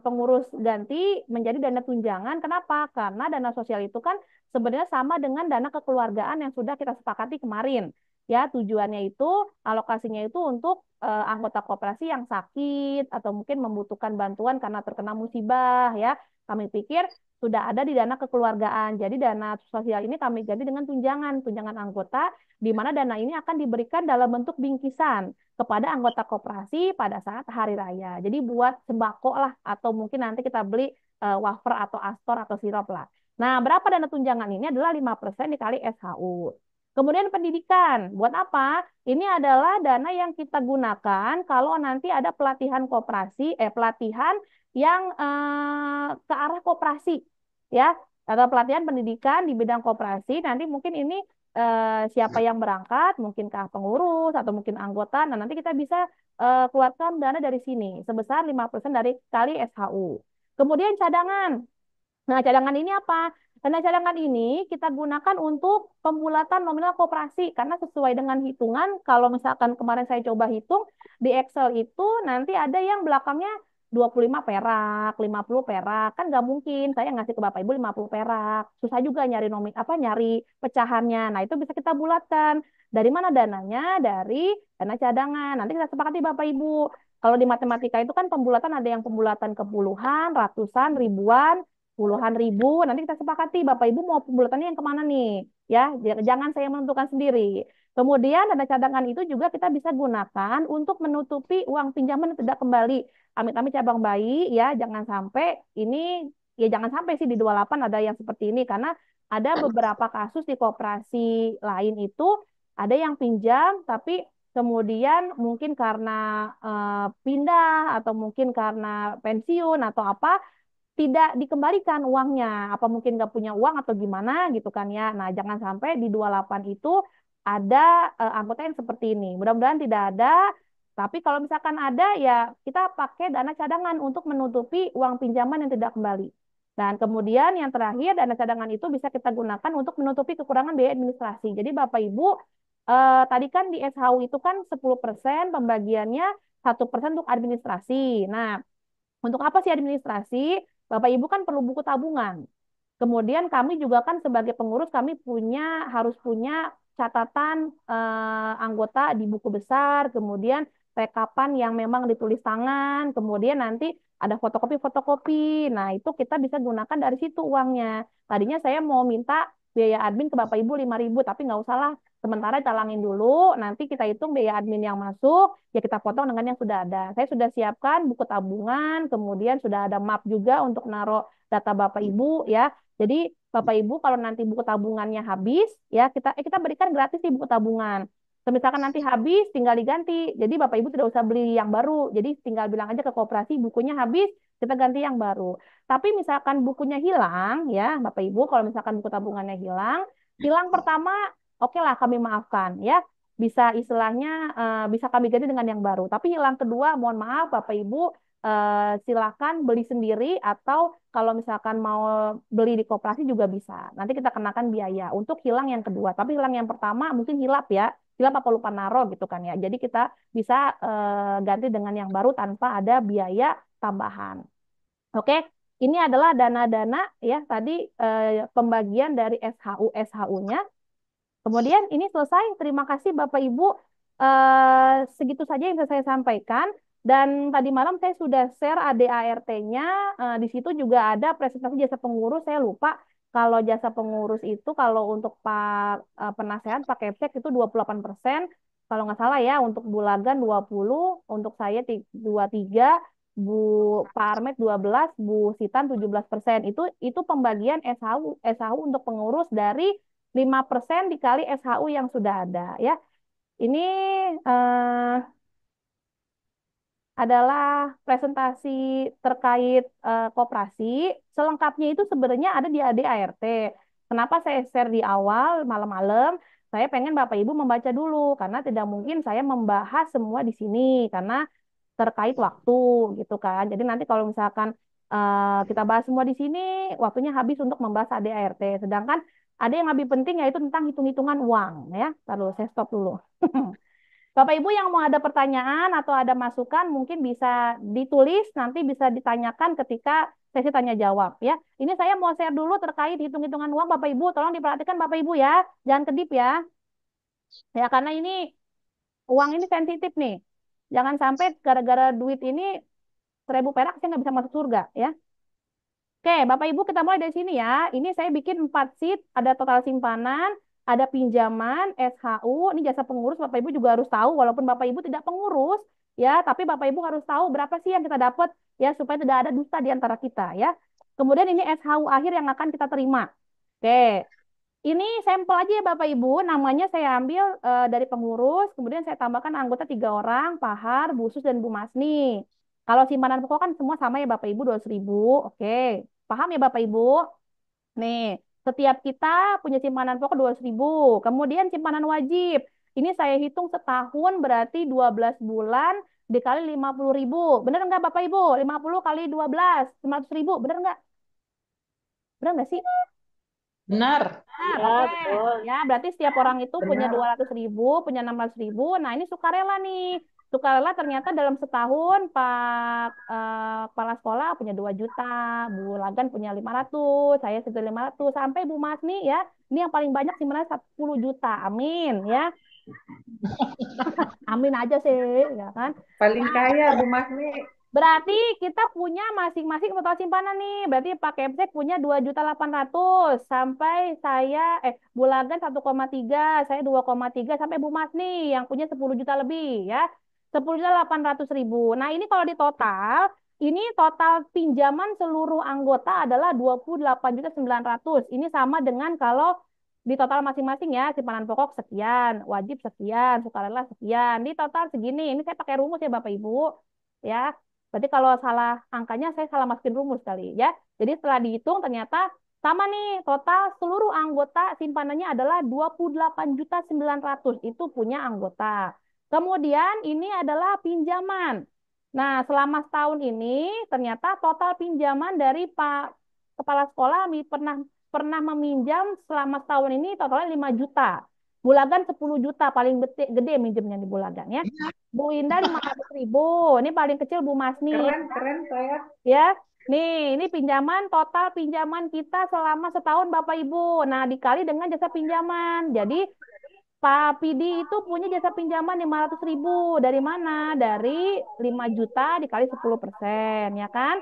pengurus ganti menjadi dana tunjangan. Kenapa? Karena dana sosial itu kan sebenarnya sama dengan dana kekeluargaan yang sudah kita sepakati kemarin. Ya, tujuannya itu, alokasinya itu untuk anggota koperasi yang sakit atau mungkin membutuhkan bantuan karena terkena musibah ya. Kami pikir sudah ada di dana kekeluargaan. Jadi dana sosial ini kami ganti dengan tunjangan anggota, di mana dana ini akan diberikan dalam bentuk bingkisan kepada anggota koperasi pada saat hari raya. Jadi buat sembako lah, atau mungkin nanti kita beli wafer atau astor atau sirup lah. Nah, berapa dana tunjangan ini adalah 5% dikali SHU. Kemudian pendidikan, buat apa? Ini adalah dana yang kita gunakan kalau nanti ada pelatihan koperasi, pelatihan yang ke arah koperasi, ya, atau pelatihan pendidikan di bidang koperasi. Nanti mungkin ini siapa yang berangkat, mungkinkah pengurus atau mungkin anggota. Nah, nanti kita bisa keluarkan dana dari sini sebesar 5% dari kali SHU. Kemudian cadangan. Nah, cadangan ini apa? Dana cadangan ini kita gunakan untuk pembulatan nominal koperasi karena sesuai dengan hitungan, kalau misalkan kemarin saya coba hitung di Excel itu nanti ada yang belakangnya 25 perak, 50 perak. Kan nggak mungkin saya ngasih ke Bapak Ibu 50 perak. Susah juga nyari nyari pecahannya. Nah, itu bisa kita bulatkan. Dari mana dananya? Dari dana cadangan. Nanti kita sepakati Bapak Ibu. Kalau di matematika itu kan pembulatan ada yang pembulatan ke puluhan, ratusan, ribuan, puluhan ribu. Nanti kita sepakati Bapak Ibu mau pembulatannya yang kemana nih? Ya, jangan saya menentukan sendiri. Kemudian dana cadangan itu juga kita bisa gunakan untuk menutupi uang pinjaman yang tidak kembali. Amit-amit cabang bayi ya, jangan sampai ini ya jangan sampai sih di 28 ada yang seperti ini karena ada beberapa kasus di koperasi lain itu ada yang pinjam tapi kemudian mungkin karena pindah atau mungkin karena pensiun atau apa tidak dikembalikan uangnya. Apa mungkin nggak punya uang atau gimana gitu kan ya. Nah, jangan sampai di 28 itu ada anggota yang seperti ini. Mudah-mudahan tidak ada. Tapi kalau misalkan ada ya kita pakai dana cadangan untuk menutupi uang pinjaman yang tidak kembali. Dan kemudian yang terakhir dana cadangan itu bisa kita gunakan untuk menutupi kekurangan biaya administrasi. Jadi Bapak Ibu tadi kan di SHU itu kan 10% pembagiannya 1% untuk administrasi. Nah, untuk apa sih administrasi? Bapak Ibu kan perlu buku tabungan. Kemudian kami juga kan sebagai pengurus kami harus punya catatan anggota di buku besar, kemudian rekapan yang memang ditulis tangan, kemudian nanti ada fotokopi-fotokopi. Nah, itu kita bisa gunakan dari situ uangnya. Tadinya saya mau minta biaya admin ke Bapak Ibu 5.000, tapi nggak usah lah. Sementara talangin dulu, nanti kita hitung biaya admin yang masuk, ya kita potong dengan yang sudah ada. Saya sudah siapkan buku tabungan, kemudian sudah ada map juga untuk naruh data Bapak Ibu ya. Jadi Bapak Ibu kalau nanti buku tabungannya habis ya kita berikan gratis di buku tabungan. Misalkan nanti habis tinggal diganti. Jadi Bapak Ibu tidak usah beli yang baru. Jadi tinggal bilang aja ke koperasi bukunya habis, kita ganti yang baru. Tapi misalkan bukunya hilang ya, Bapak Ibu kalau misalkan buku tabungannya hilang, hilang pertama oke lah kami maafkan ya. Bisa istilahnya bisa kami ganti dengan yang baru. Tapi hilang kedua mohon maaf Bapak Ibu silakan beli sendiri atau kalau misalkan mau beli di koperasi juga bisa. Nanti kita kenakan biaya untuk hilang yang kedua. Tapi hilang yang pertama mungkin hilap ya. Hilap apa lupa naro gitu kan ya. Jadi kita bisa ganti dengan yang baru tanpa ada biaya tambahan. Oke, ini adalah dana-dana ya tadi pembagian dari SHU-SHU-nya. Kemudian ini selesai. Terima kasih Bapak Ibu. Segitu saja yang bisa saya sampaikan. Dan tadi malam saya sudah share ADART-nya. Di situ juga ada presentasi jasa pengurus. Saya lupa kalau jasa pengurus itu kalau untuk Pak penasehat pakai cek itu 28%. Kalau nggak salah ya untuk Bulagan 20, untuk saya 23, Bu Pak Armet 12, Bu Sitan 17%. Itu pembagian SHU untuk pengurus dari 5% dikali SHU yang sudah ada ya. Ini eh, adalah presentasi terkait koperasi. Selengkapnya itu sebenarnya ada di ADART. Kenapa saya share di awal malam-malam? Saya pengen Bapak Ibu membaca dulu karena tidak mungkin saya membahas semua di sini karena terkait waktu gitu kan. Jadi nanti kalau misalkan kita bahas semua di sini, waktunya habis untuk membahas ADART. Sedangkan ada yang lebih penting yaitu tentang hitung-hitungan uang ya. Lalu saya stop dulu. Bapak Ibu yang mau ada pertanyaan atau ada masukan mungkin bisa ditulis nanti bisa ditanyakan ketika sesi tanya jawab ya. Ini saya mau share dulu terkait hitung-hitungan uang Bapak Ibu. Tolong diperhatikan Bapak Ibu ya. Jangan kedip ya. Ya karena ini uang ini sensitif nih. Jangan sampai gara-gara duit ini 1.000 perak saya nggak bisa masuk surga ya. Oke, Bapak Ibu kita mulai dari sini ya. Ini saya bikin 4 sheet, ada total simpanan, ada pinjaman, SHU, ini jasa pengurus Bapak Ibu juga harus tahu walaupun Bapak Ibu tidak pengurus ya, tapi Bapak Ibu harus tahu berapa sih yang kita dapat ya supaya tidak ada dusta di antara kita ya. Kemudian ini SHU akhir yang akan kita terima. Oke. Ini sampel aja ya Bapak Ibu, namanya saya ambil dari pengurus, kemudian saya tambahkan anggota 3 orang, Pahar, Bu Sus, dan Bu Masni. Kalau simpanan pokok kan semua sama ya Bapak Ibu, 200.000. Oke, paham ya Bapak Ibu? Nih, setiap kita punya simpanan pokok 200.000. Kemudian simpanan wajib. Ini saya hitung setahun berarti 12 bulan dikali 50.000. Bener nggak Bapak Ibu? 50 kali 12, 500.000. Bener nggak? Bener nggak sih? Benar. Benar, Ya, oke. betul. Ya, berarti setiap orang itu punya 200.000, punya 600.000. Nah, ini sukarela nih. sukarela ternyata dalam setahun Pak kepala sekolah punya 2 juta, Bu Lagan punya 500, saya sekitar 500, sampai Bu Masni ya, ini yang paling banyak sebenarnya 10 juta. Amin ya. Amin aja sih, ya kan? Paling kaya Bu Masni. Berarti kita punya masing-masing total simpanan nih. Berarti Pak Kemsek punya 2.800.000 sampai saya Bulagan 1,3, saya 2,3 sampai Bu Masni yang punya 10 juta lebih ya. 10.800.000. Nah, ini kalau di total, ini total pinjaman seluruh anggota adalah 28.900.000. Ini sama dengan kalau di total masing-masing ya, simpanan pokok sekian, wajib sekian, sukarela sekian. Di total segini. Ini saya pakai rumus ya Bapak Ibu. Ya, berarti kalau salah angkanya saya salah masukin rumus kali ya. Jadi setelah dihitung ternyata sama nih total seluruh anggota simpanannya adalah 28.900.000 itu punya anggota. Kemudian ini adalah pinjaman. Nah, selama setahun ini ternyata total pinjaman dari Pak Kepala Sekolah pernah pernah meminjam selama setahun ini totalnya 5 juta. Bulagan 10 juta paling gede minjemnya di Bulagan ya. Bu Indah 500.000. Ini paling kecil Bu Masni. Keren saya. Ya, nih ini pinjaman total pinjaman kita selama setahun Bapak Ibu. Nah dikali dengan jasa pinjaman. Jadi Pak Pidi itu punya jasa pinjaman 500.000. Dari mana? Dari 5 juta dikali 10%, ya kan?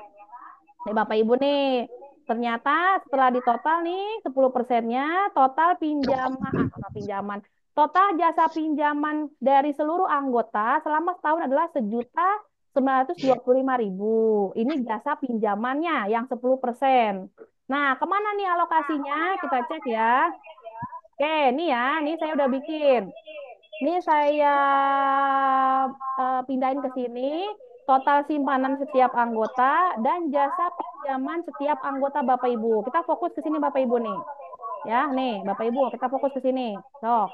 Nih Bapak Ibu nih. Ternyata setelah ditotal nih 10%-nya total pinjaman. Total jasa pinjaman dari seluruh anggota selama setahun adalah 1.925.000. Ini jasa pinjamannya yang 10%. Nah, kemana nih alokasinya? Kita cek ya. Oke, ini ya, ini saya udah bikin. Ini saya pindahin ke sini. Total simpanan setiap anggota dan jasa pinjaman setiap anggota Bapak Ibu. Kita fokus ke sini Bapak Ibu nih. Ya, nih Bapak Ibu, kita fokus ke sini. Sok.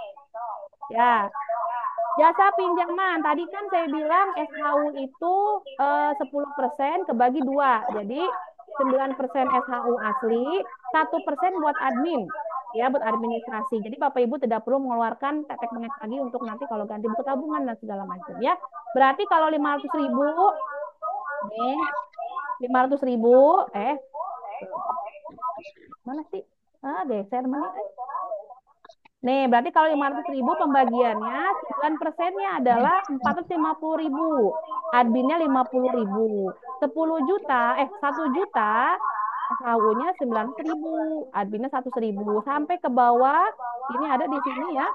Ya, jasa pinjaman. Tadi kan saya bilang SHU itu 10% kebagi dua. Jadi 9% SHU asli, 1% buat admin. Ya, buat administrasi. Jadi Bapak Ibu tidak perlu mengeluarkan tetek bengek lagi untuk nanti kalau ganti buku tabungan dan segala macam ya. Berarti kalau 500.000, nih 500.000, mana sih? Geser mana? Nih, berarti kalau 500.000 pembagiannya, 9%-nya adalah 450.000. Adminnya 50.000. 10 juta, 1 juta, SHU-nya 900.000. Adminnya 100.000. Sampai ke bawah, ini ada di sini ya,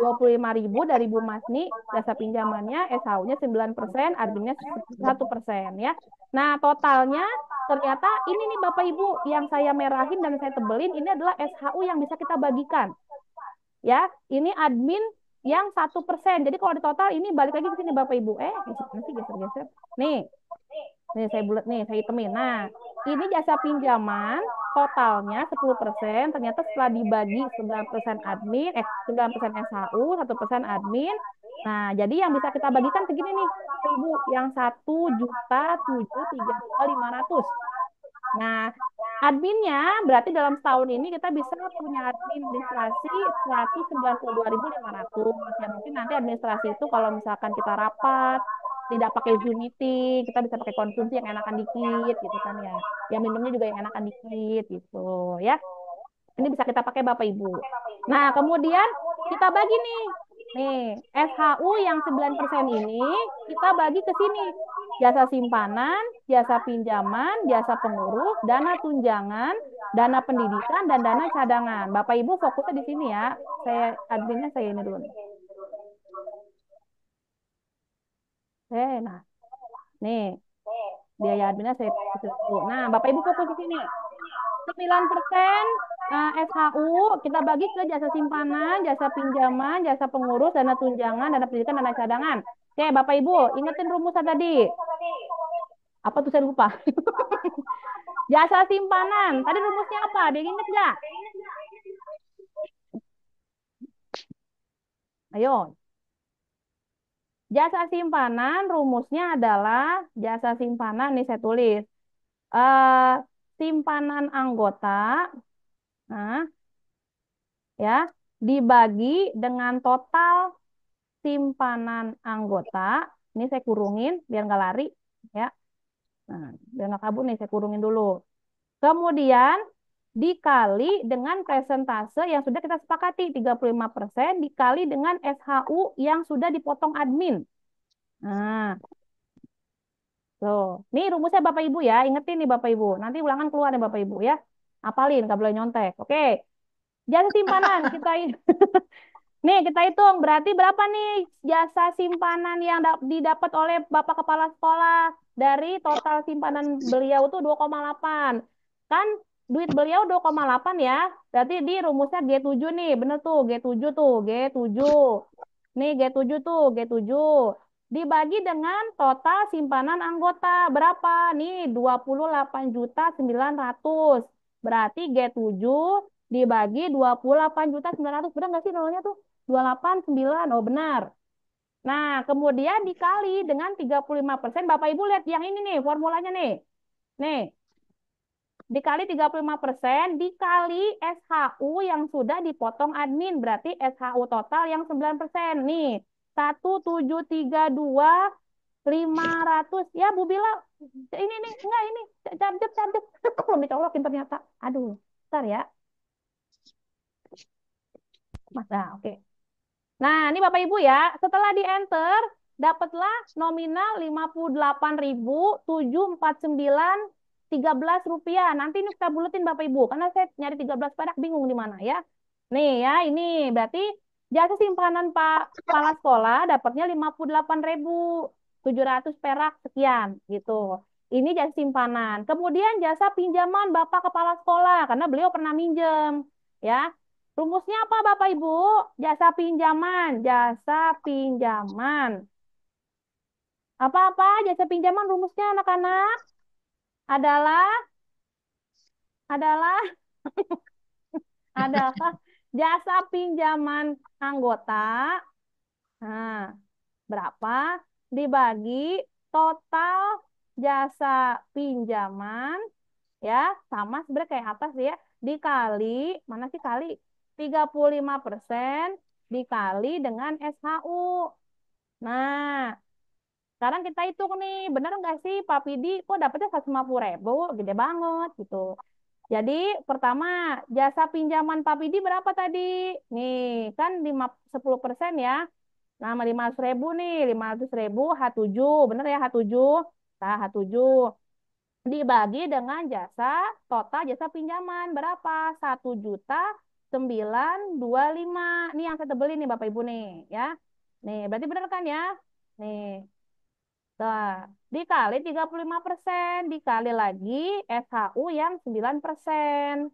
25.000 dari Bu Masni, jasa pinjamannya, SHU-nya 9%, adminnya 1% ya. Nah, totalnya ternyata ini nih Bapak Ibu, yang saya merahin dan saya tebelin, ini adalah SHU yang bisa kita bagikan. Ya, ini admin yang 1%. Jadi kalau di total ini balik lagi ke sini Bapak Ibu. Masih geser-geser. Nih saya bulat nih, saya hitemin. Nah, ini jasa pinjaman totalnya 10%. Ternyata setelah dibagi 9% admin, 9% SHU, 1% admin. Nah, jadi yang bisa kita bagikan segini nih, Bapak Ibu, yang 1.733.500. Nah, adminnya berarti dalam setahun ini kita bisa punya administrasi 192.500. Ya mungkin nanti administrasi itu kalau misalkan kita rapat, tidak pakai Zoom meeting, kita bisa pakai konsumsi yang enakan dikit gitu kan ya. Ya minumnya juga yang enakan dikit gitu ya. Ini bisa kita pakai Bapak Ibu. Nah, kemudian kita bagi nih. Nih, SHU yang 9% ini kita bagi ke sini. Jasa simpanan, jasa pinjaman, jasa pengurus, dana tunjangan, dana pendidikan, dan dana cadangan. Bapak Ibu fokusnya di sini ya. Adminnya saya ini dulu nih. Nah, nih biaya adminnya saya kecil dulu. Nah, Bapak Ibu fokus di sini. 9% SHU kita bagi ke jasa simpanan, jasa pinjaman, jasa pengurus, dana tunjangan, dana pendidikan, dana cadangan. Oke, Bapak Ibu, ingetin rumusnya tadi. Apa tuh saya lupa. Jasa simpanan. Tadi rumusnya apa? Dia inget nggak? Ayo. Jasa simpanan rumusnya adalah jasa simpanan, nih saya tulis. Simpanan anggota, nah, ya, dibagi dengan total simpanan anggota Ini saya kurungin biar nggak lari ya. Nah, biar nggak kabur nih saya kurungin dulu. Kemudian dikali dengan presentase yang sudah kita sepakati 35% dikali dengan SHU yang sudah dipotong admin. Nah, tuh. Nih rumusnya Bapak Ibu ya. Ingetin nih Bapak Ibu. Nanti ulangan keluar nih Bapak Ibu ya. Apalin, nggak boleh nyontek. Oke. Jasa simpanan kita nih kita hitung berarti berapa nih jasa simpanan yang didapat oleh Bapak Kepala Sekolah dari total simpanan beliau itu 2,8. Kan duit beliau 2,8 ya. Berarti di rumusnya G7 nih. Bener tuh G7 tuh, G7. Nih G7 tuh, G7. Dibagi dengan total simpanan anggota berapa? Nih 28.900. Berarti G7 dibagi 28.900. Benar nggak sih nolnya tuh? 289. Oh, benar. Nah, kemudian dikali dengan 35%. Bapak Ibu lihat yang ini nih, formulanya nih. Nih, dikali 35% dikali SHU yang sudah dipotong admin. Berarti SHU total yang 9%. Nih, 1.732.500. Ya, Bu Bila, ini nih, enggak ini. Cabjep, cabjep. Kok belum dicolokin ternyata. Aduh, bentar ya. Mas, nah, oke. Nah, ini Bapak Ibu ya, setelah di enter, dapatlah nominal 58.749.13 rupiah. Nanti ini kita buletin Bapak Ibu, karena saya nyari 13 perak bingung di mana ya. Nih ya, ini berarti jasa simpanan Pak Kepala Sekolah dapatnya 58.700 perak sekian gitu. Ini jasa simpanan. Kemudian jasa pinjaman Bapak Kepala Sekolah, karena beliau pernah minjem ya. Rumusnya apa Bapak Ibu? Jasa pinjaman, jasa pinjaman. Apa-apa jasa pinjaman rumusnya anak-anak? Adalah adalah adalah jasa pinjaman anggota. Nah, berapa dibagi total jasa pinjaman ya, sama sebenarnya kayak atas ya, dikali mana sih kali 35% dikali dengan SHU. Nah, sekarang kita hitung nih, bener nggak sih Pak Pidi kok dapetnya 150.000, gede banget gitu. Jadi pertama jasa pinjaman Pak Pidi berapa tadi? Nih kan 10% ya. Nah, 500.000 nih, 500.000 H7, bener ya H7. Nah, H7 dibagi dengan jasa total jasa pinjaman berapa? 1.925.000. Nih yang saya tebelin nih Bapak Ibu nih ya. Nih, berarti benar kan ya? Nih. Nah, dikali 35% dikali lagi SHU yang 9%.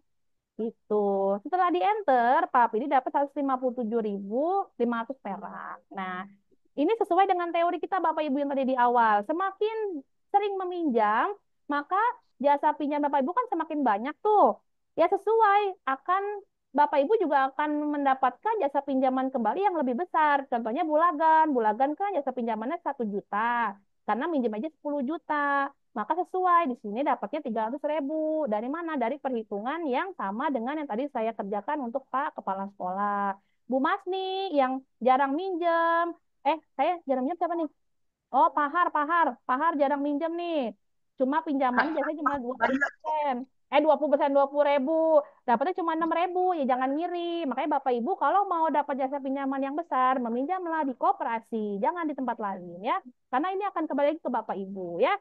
Gitu. Setelah di enter, Pak ini dapat 157.500 perak. Nah, ini sesuai dengan teori kita Bapak Ibu yang tadi di awal. Semakin sering meminjam, maka jasa pinjam Bapak Ibu kan semakin banyak tuh. Ya sesuai akan Bapak Ibu juga akan mendapatkan jasa pinjaman kembali yang lebih besar. Contohnya Bulagan. Bulagan kan jasa pinjamannya 1 juta. Karena minjem aja 10 juta. Maka sesuai di sini dapatnya 300.000. Dari mana? Dari perhitungan yang sama dengan yang tadi saya kerjakan untuk Pak Kepala Sekolah. Bu Masni yang jarang minjem. Saya jarang minjem siapa nih? Oh, Pahar, Pahar. Pahar jarang minjem nih. Cuma pinjamannya biasanya cuma 20%. 20%, 20.000. Dapatnya cuma 6.000. Ya jangan ngiri. Makanya Bapak Ibu kalau mau dapat jasa pinjaman yang besar, meminjamlah di koperasi. Jangan di tempat lain ya. Karena ini akan kembali lagi ke Bapak Ibu ya.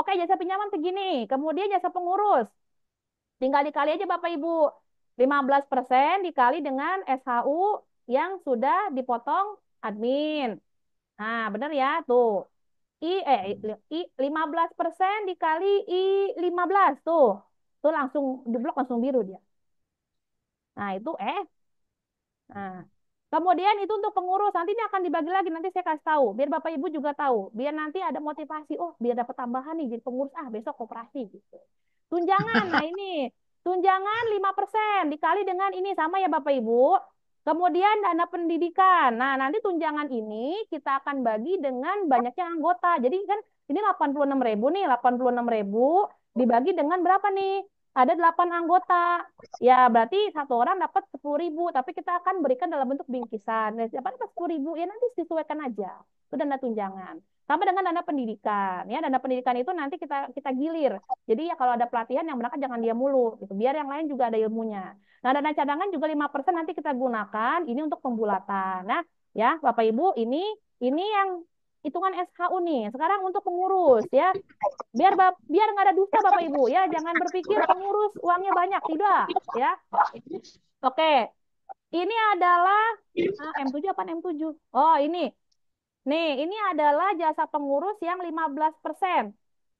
Oke, jasa pinjaman segini. Kemudian jasa pengurus. Tinggal dikali aja Bapak Ibu. 15% dikali dengan SHU yang sudah dipotong admin. Nah, benar ya? Tuh. 15% dikali I 15 tuh. Tuh langsung di blok langsung biru dia. Nah, itu Nah, kemudian itu untuk pengurus. Nanti ini akan dibagi lagi. Nanti saya kasih tahu. Biar Bapak Ibu juga tahu. Biar nanti ada motivasi. Oh, biar dapat tambahan nih jadi pengurus. Besok koperasi gitu. Tunjangan. Nah, ini. Tunjangan 5% dikali dengan ini. Sama ya Bapak Ibu. Kemudian dana pendidikan. Nah, nanti tunjangan ini kita akan bagi dengan banyaknya anggota. Jadi kan ini 86.000 nih. 86.000 dibagi dengan berapa nih? Ada 8 anggota. Ya, berarti satu orang dapat 10.000, tapi kita akan berikan dalam bentuk bingkisan. Nah, siapa dapat 10.000? Ya nanti disesuaikan aja. Itu dana tunjangan. Sama dengan dana pendidikan, ya. Dana pendidikan itu nanti kita gilir. Jadi ya kalau ada pelatihan yang berangkat jangan dia mulu, gitu. Biar yang lain juga ada ilmunya. Nah, dana cadangan juga 5% nanti kita gunakan ini untuk pembulatan. Nah, ya, Bapak Ibu, ini yang hitungan SHU nih. Sekarang untuk pengurus, ya. Biar nggak ada dusta Bapak Ibu, ya. Jangan berpikir pengurus uangnya banyak, tidak, ya. Oke. Ini adalah M7 apa M7? Oh, ini. Nih, ini adalah jasa pengurus yang 15%.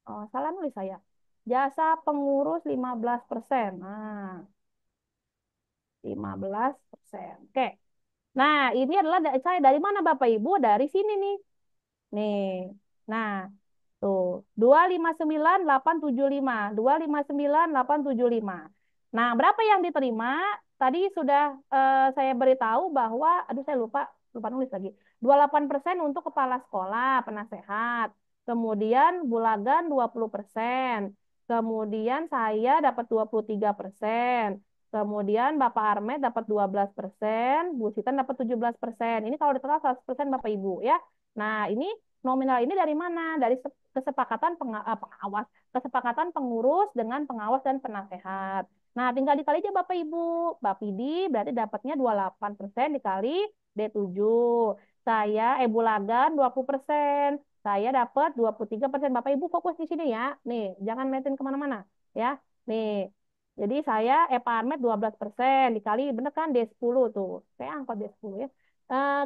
Oh, salah nulis saya. Jasa pengurus 15%. Nah, 15%. Oke. Nah, ini adalah saya dari mana Bapak Ibu? Dari sini nih. Nih. Nah, tuh, 259.875, 259.875. Nah, berapa yang diterima? Tadi sudah saya beritahu bahwa, aduh saya lupa nulis lagi. 28% untuk kepala sekolah, penasehat. Kemudian Bulagan 20%. Kemudian saya dapat 23%. Kemudian Bapak Armet dapat 12%, Bu Sitan dapat 17%. Ini kalau di total 100% Bapak Ibu ya. Nah, ini nominal ini dari mana? Dari kesepakatan pengawas, kesepakatan pengurus dengan pengawas dan penasehat. Nah, tinggal dikali aja Bapak Ibu. Bapidi berarti dapatnya 28% dikali D7. Saya Bulagan 20%. Saya dapat 23%. Bapak Ibu fokus di sini ya. Nih, jangan metin kemana-mana. Ya, nih. Jadi saya Parmet 12% dikali, bener kan D10 tuh. Saya angkat D10 ya.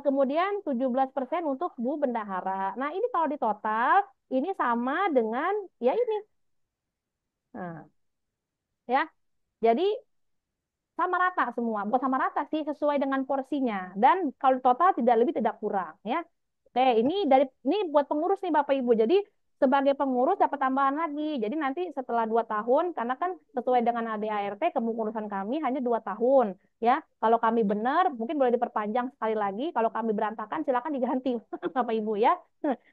Kemudian 17% untuk Bu Bendahara. Nah, ini kalau di total, ini sama dengan, ya ini. Nah, ya. Jadi sama rata semua. Bukan sama rata sih, sesuai dengan porsinya. Dan kalau total tidak lebih tidak kurang ya. Oke, ini buat pengurus nih Bapak Ibu. Jadi sebagai pengurus dapat tambahan lagi. Jadi nanti setelah 2 tahun, karena kan sesuai dengan ADART kepengurusan kami hanya 2 tahun ya. Kalau kami benar, mungkin boleh diperpanjang sekali lagi. Kalau kami berantakan, silakan diganti Bapak Ibu ya.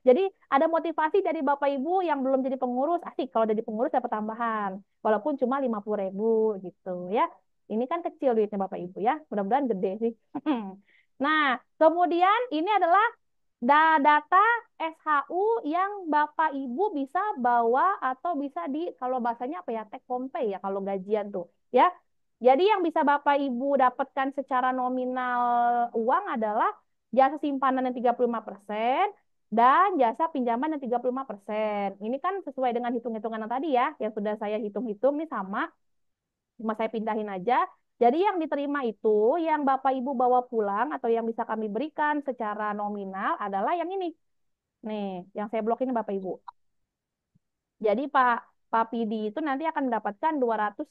Jadi ada motivasi dari Bapak Ibu yang belum jadi pengurus, asik kalau jadi pengurus dapat tambahan. Walaupun cuma 50.000 gitu ya. Ini kan kecil duitnya Bapak Ibu ya. Mudah-mudahan gede sih. Nah, kemudian ini adalah data SHU yang Bapak Ibu bisa bawa atau bisa kalau bahasanya apa ya, take home pay ya kalau gajian tuh ya. Jadi yang bisa Bapak Ibu dapatkan secara nominal uang adalah jasa simpanan yang 35% dan jasa pinjaman yang 35%. Ini kan sesuai dengan hitung-hitungan yang tadi ya, yang sudah saya hitung-hitung nih sama. Cuma saya pindahin aja. Jadi yang diterima itu, yang Bapak Ibu bawa pulang atau yang bisa kami berikan secara nominal adalah yang ini. Nih, yang saya blok ini Bapak Ibu. Jadi Pak Pidi itu nanti akan mendapatkan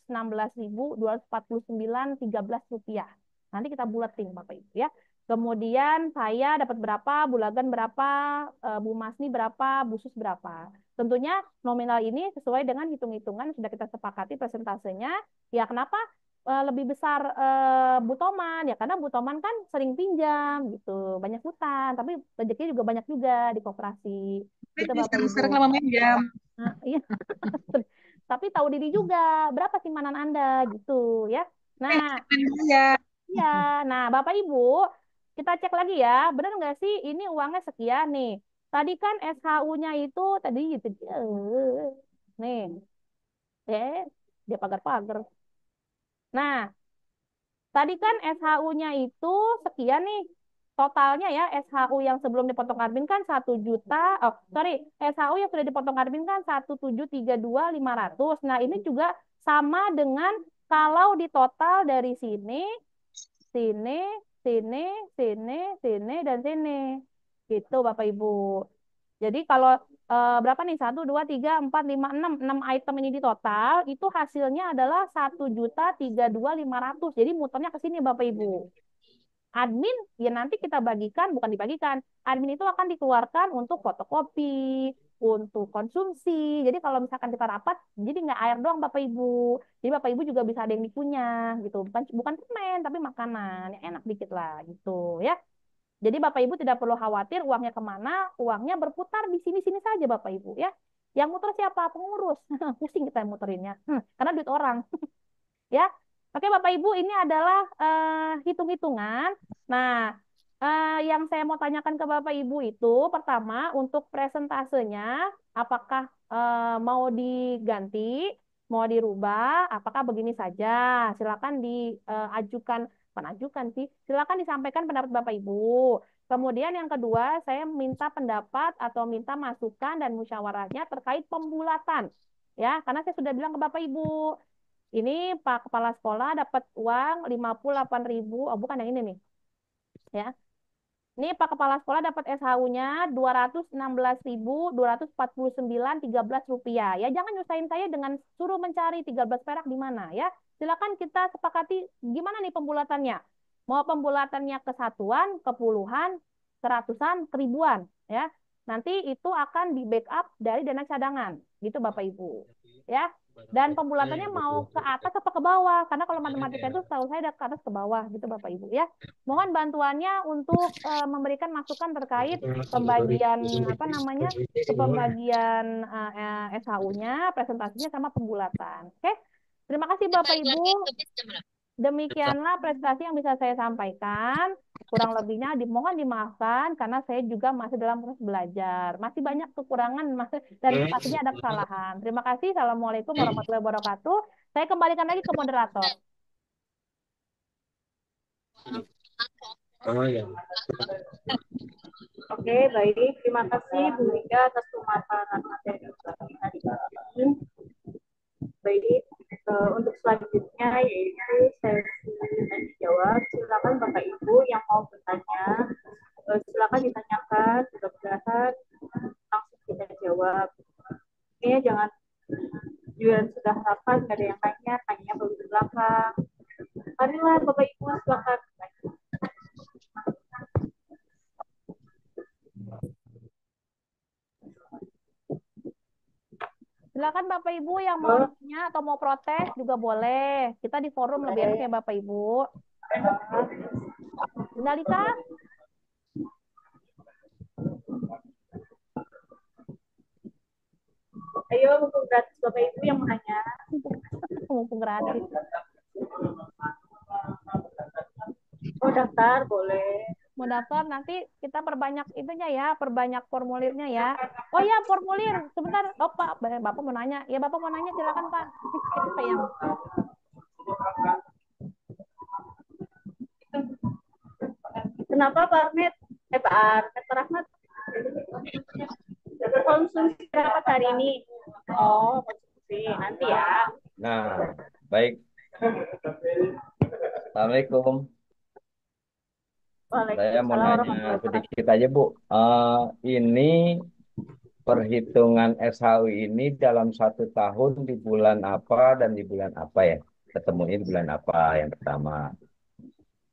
216.249,13 rupiah. Nanti kita bulatin Bapak Ibu ya. Kemudian saya dapat berapa, Bulagan berapa, Bu Masni berapa, Bu Sus berapa. Tentunya nominal ini sesuai dengan hitung-hitungan sudah kita sepakati persentasenya. Ya kenapa lebih besar Bu Toman? Ya karena Bu Toman kan sering pinjam gitu, banyak hutang, tapi rezekinya juga banyak juga di koperasi. Kita Bapak Ibu. Sekarang lama minjam. Nah, iya. Tapi tahu diri juga berapa simpanan Anda gitu ya. Nah, Ya. iya. Nah, Bapak Ibu, kita cek lagi ya. Benar nggak sih ini uangnya sekian nih? Tadi kan SHU-nya itu tadi gitu. Nih, dia pagar-pagar. Nah, tadi kan SHU-nya itu sekian nih. Totalnya ya, SHU yang sebelum dipotong admin kan 1 juta. Oh, sorry. SHU yang sudah dipotong admin kan 1.732.500. Nah, ini juga sama dengan kalau di total dari sini, sini, sini, sini, sini, dan sini. Gitu, Bapak Ibu. Jadi kalau berapa nih? 1, 2, 3, 4, 5, 6 item ini di total, itu hasilnya adalah 1.032.500. Jadi muternya ke sini Bapak Ibu. Admin ya nanti kita bagikan, bukan dibagikan. Admin itu akan dikeluarkan untuk fotokopi, untuk konsumsi. Jadi kalau misalkan kita rapat, jadi nggak air doang Bapak Ibu. Jadi Bapak Ibu juga bisa ada yang dikunyah gitu. Bukan permen, tapi makanan yang enak dikit lah gitu ya. Jadi Bapak Ibu tidak perlu khawatir uangnya kemana, uangnya berputar di sini-sini saja Bapak Ibu ya. Yang muter siapa? Pengurus. Pusing kita yang muterinnya. Karena duit orang. Ya. Oke Bapak Ibu, ini adalah hitung-hitungan. Nah, Yang saya mau tanyakan ke Bapak Ibu itu, pertama untuk presentasenya, apakah mau diganti, mau dirubah, apakah begini saja? Silakan diajukan, bukan ajukan sih, silakan disampaikan pendapat Bapak Ibu. Kemudian yang kedua, saya minta pendapat atau minta masukan dan musyawarahnya terkait pembulatan. Ya, karena saya sudah bilang ke Bapak Ibu, ini Pak Kepala Sekolah dapat uang 58.000, oh bukan yang ini nih. Ya, ini Pak Kepala Sekolah dapat SHU-nya Rp216.249,13. Ya, jangan nyusahin saya dengan suruh mencari 13 perak di mana ya. Silakan kita sepakati gimana nih pembulatannya. Mau pembulatannya ke satuan, ke puluhan, ke ratusan, ke ribuan ya. Nanti itu akan di backup dari dana cadangan. Gitu Bapak Ibu. Ya. Dan pembulatannya mau ke atas apa ke bawah? Karena kalau matematika itu setahu saya ada ke atas ke bawah gitu Bapak Ibu ya. Mohon bantuannya untuk memberikan masukan terkait pembagian apa namanya pembagian SHU-nya, presentasinya sama pembulatan. Oke, terima kasih Bapak Ibu. Demikianlah presentasi yang bisa saya sampaikan. Kurang lebihnya dimohon dimaafkan karena saya juga masih dalam proses belajar. Masih banyak kekurangan dan pastinya ada kesalahan. Terima kasih. Assalamualaikum warahmatullahi wabarakatuh. Saya kembalikan lagi ke moderator. Oh ya. Oke, baik. Terima kasih Bu Mega atas pemaparan materi tadi. Baik, untuk selanjutnya yaitu sesi tanya jawab. Silakan Bapak Ibu yang mau bertanya, silakan ditanyakan. Mudah-mudahan langsung kita jawab. Ini jangan jualan sudah rapat, nggak ada yang tanya baru di belakang. Marilah Bapak Ibu silakan. Silakan Bapak Ibu yang mau nanya atau mau protes juga boleh. Kita di forum lebih enak ya Bapak Ibu. Nalita? Ayo, mumpung gratis Bapak Ibu yang mau nanya. Mumpung gratis. Oh, daftar boleh. Mau daftar nanti kita perbanyak itunya ya, perbanyak formulirnya ya. Oh ya, formulir. Sebentar. Oh, Pak, Bapak mau nanya. Ya, Bapak mau nanya silakan, Pak. Siapa yang Kenapa Pak Armet? Pak Armet, Pak Rahmat. Konsumsi berapa hari ini? Oh, konsumsi. Nanti ya. Nah, baik. Assalamualaikum. Saya mau nanya sedikit aja, Bu. Ini perhitungan SHU ini dalam 1 tahun di bulan apa dan di bulan apa ya? Ketemunya di bulan apa yang pertama.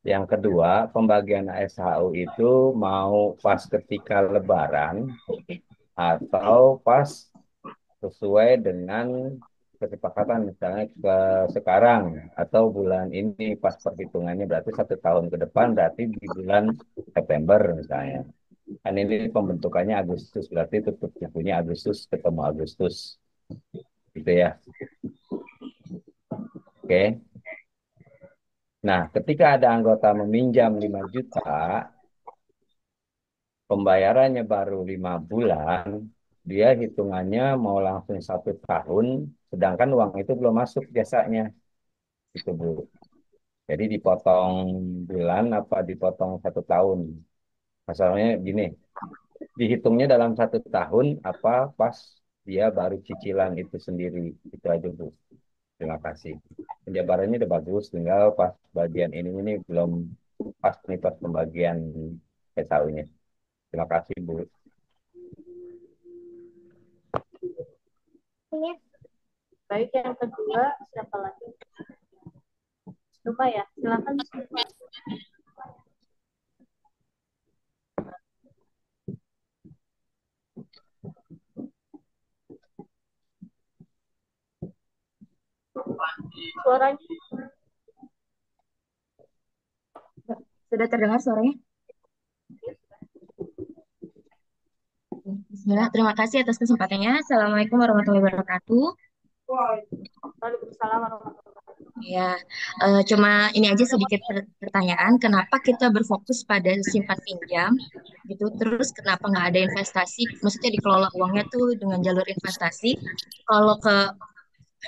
Yang kedua, pembagian SHU itu mau pas ketika Lebaran atau pas sesuai dengan kesepakatan misalnya ke sekarang atau bulan ini pas perhitungannya berarti 1 tahun ke depan berarti di bulan September misalnya. Kan ini pembentukannya Agustus berarti tutup bukunya Agustus ketemu Agustus gitu ya. Oke. Nah, ketika ada anggota meminjam 5 juta, pembayarannya baru 5 bulan, dia hitungannya mau langsung 1 tahun, sedangkan uang itu belum masuk jasanya, gitu Bu. Jadi dipotong bulan apa dipotong 1 tahun? Masalahnya gini, dihitungnya dalam 1 tahun apa pas dia baru cicilan itu sendiri, itu aja Bu. Terima kasih. Penjabarannya udah bagus, tinggal pas bagian ini belum pas nih pas pembagian SAU-nya. Terima kasih Bu. Baik, yang kedua siapa lagi? Lupa ya, silakan. Suaranya sudah terdengar suaranya? Bismillah, terima kasih atas kesempatannya. Assalamualaikum warahmatullahi wabarakatuh. Waalaikumsalam warahmatullahi wabarakatuh. Ya, cuma ini aja sedikit pertanyaan, kenapa kita berfokus pada simpan pinjam gitu, terus kenapa nggak ada investasi, maksudnya dikelola uangnya tuh dengan jalur investasi, kalau ke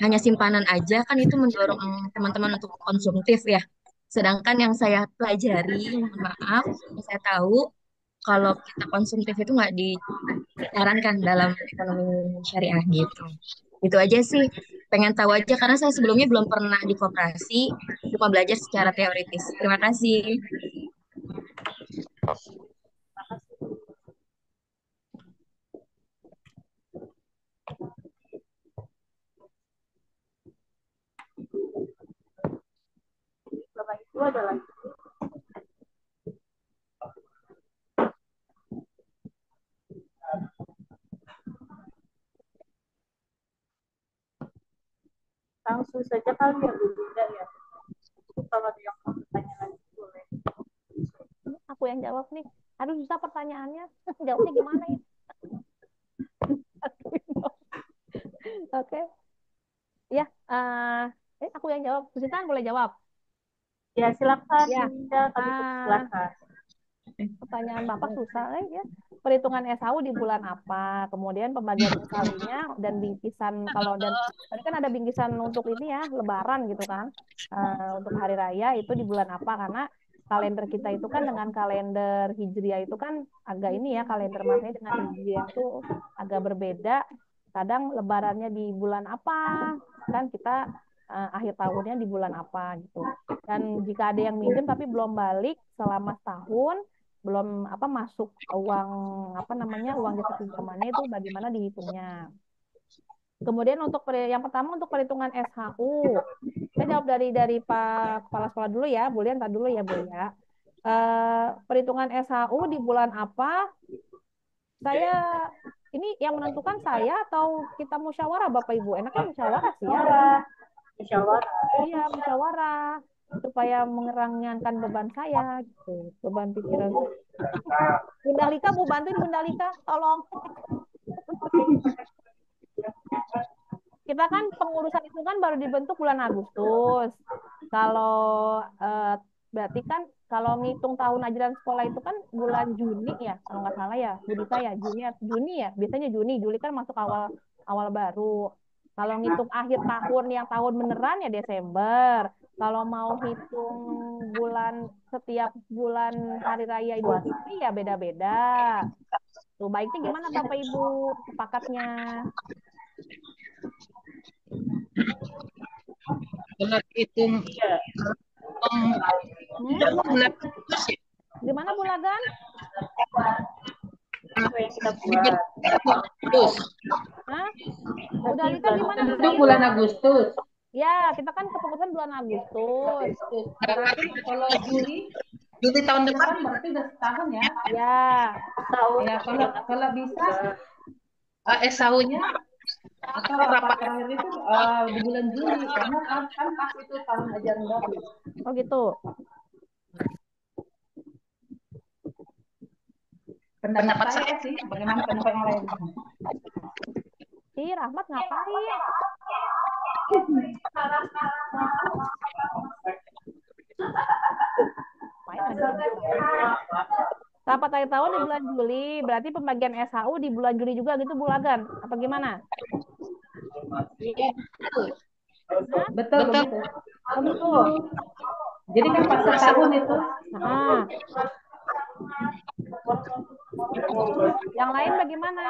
hanya simpanan aja kan itu mendorong teman-teman untuk konsumtif ya. Sedangkan yang saya pelajari, mohon maaf, yang saya tahu, kalau kita konsumtif itu nggak disarankan dalam ekonomi syariah gitu. Itu aja sih. Pengen tahu aja karena saya sebelumnya belum pernah di koperasi, cuma belajar secara teoritis. Terima kasih. Bapak Ibu ada lagi. Langsung saja kali ya Bu Linda ya. Kalau ada yang mau bertanya lagi boleh. Aku yang jawab nih. Aduh, susah pertanyaannya. Jawabnya gimana ya? Oke. Ya, aku yang jawab. Bu Sintan boleh jawab. Ya silakan Ya. Bu Linda, kami silakan. Pertanyaan Bapak susah ya. Perhitungan SHU di bulan apa? Kemudian pembagian SHU-nya dan bingkisan kalau dan tadi kan ada bingkisan untuk ini ya, Lebaran gitu kan. Untuk hari raya itu di bulan apa? Karena kalender kita itu kan dengan kalender Hijriah itu kan agak ini ya, kalender Masehi dengan Hijriah itu agak berbeda. Kadang Lebarannya di bulan apa? Kan kita akhir tahunnya di bulan apa gitu. Dan jika ada yang minjem tapi belum balik selama setahun, belum apa masuk uang apa namanya uang jasa pinjamannya itu bagaimana dihitungnya. Kemudian untuk yang pertama untuk perhitungan SHU, saya jawab dari Pak Kepala Sekolah dulu ya, Bu Lian, dulu ya Bu ya. Perhitungan SHU di bulan apa? Saya ini yang menentukan saya atau kita musyawarah Bapak Ibu? Enaknya musyawarah sih ya. Musyawarah. Iya, musyawarah supaya meringankan beban saya gitu, beban pikiran saya. Bunda Lika, Bu bantuin Bunda Lika, tolong. Kita kan pengurusan itu kan baru dibentuk bulan Agustus. Kalau berarti kan kalau ngitung tahun ajaran sekolah itu kan bulan Juni ya, kalau nggak salah ya, Bu Dita ya, Juni ya, biasanya Juni, Juli kan masuk awal awal baru. Kalau ngitung akhir tahun yang tahun beneran ya Desember. Kalau mau hitung bulan setiap bulan hari raya Idul Fitri ya beda-beda. Tuh baiknya gimana Bapak Ibu sepakatnya? Kalau hitung bulan Gimana Bu Lagan? Apa yang kita buat? Agustus. Hah? Udah Lika gimana Bu? Itu bulan Agustus. Ya, kita kan kepengurusan bulan Agustus. Berarti kalau Juli tahun depan berarti udah setahun ya. Ya, Tahun Ya kalau bisa SAU-nya atau rapat terakhir itu di bulan Juli karena kan pas itu tahun ajaran baru. oh gitu. Pendapat saya sih, bagaimana pendapat yang lain? Ih, Rahmat ngapain? Main aja. Rapat akhir tahun di bulan Juli, berarti pembagian SHU di bulan Juli juga gitu Bu Lagan? Apa gimana? Hah? Betul begitu. Oh gitu. Jadi kan pas setahun itu. Nah. Yang lain bagaimana?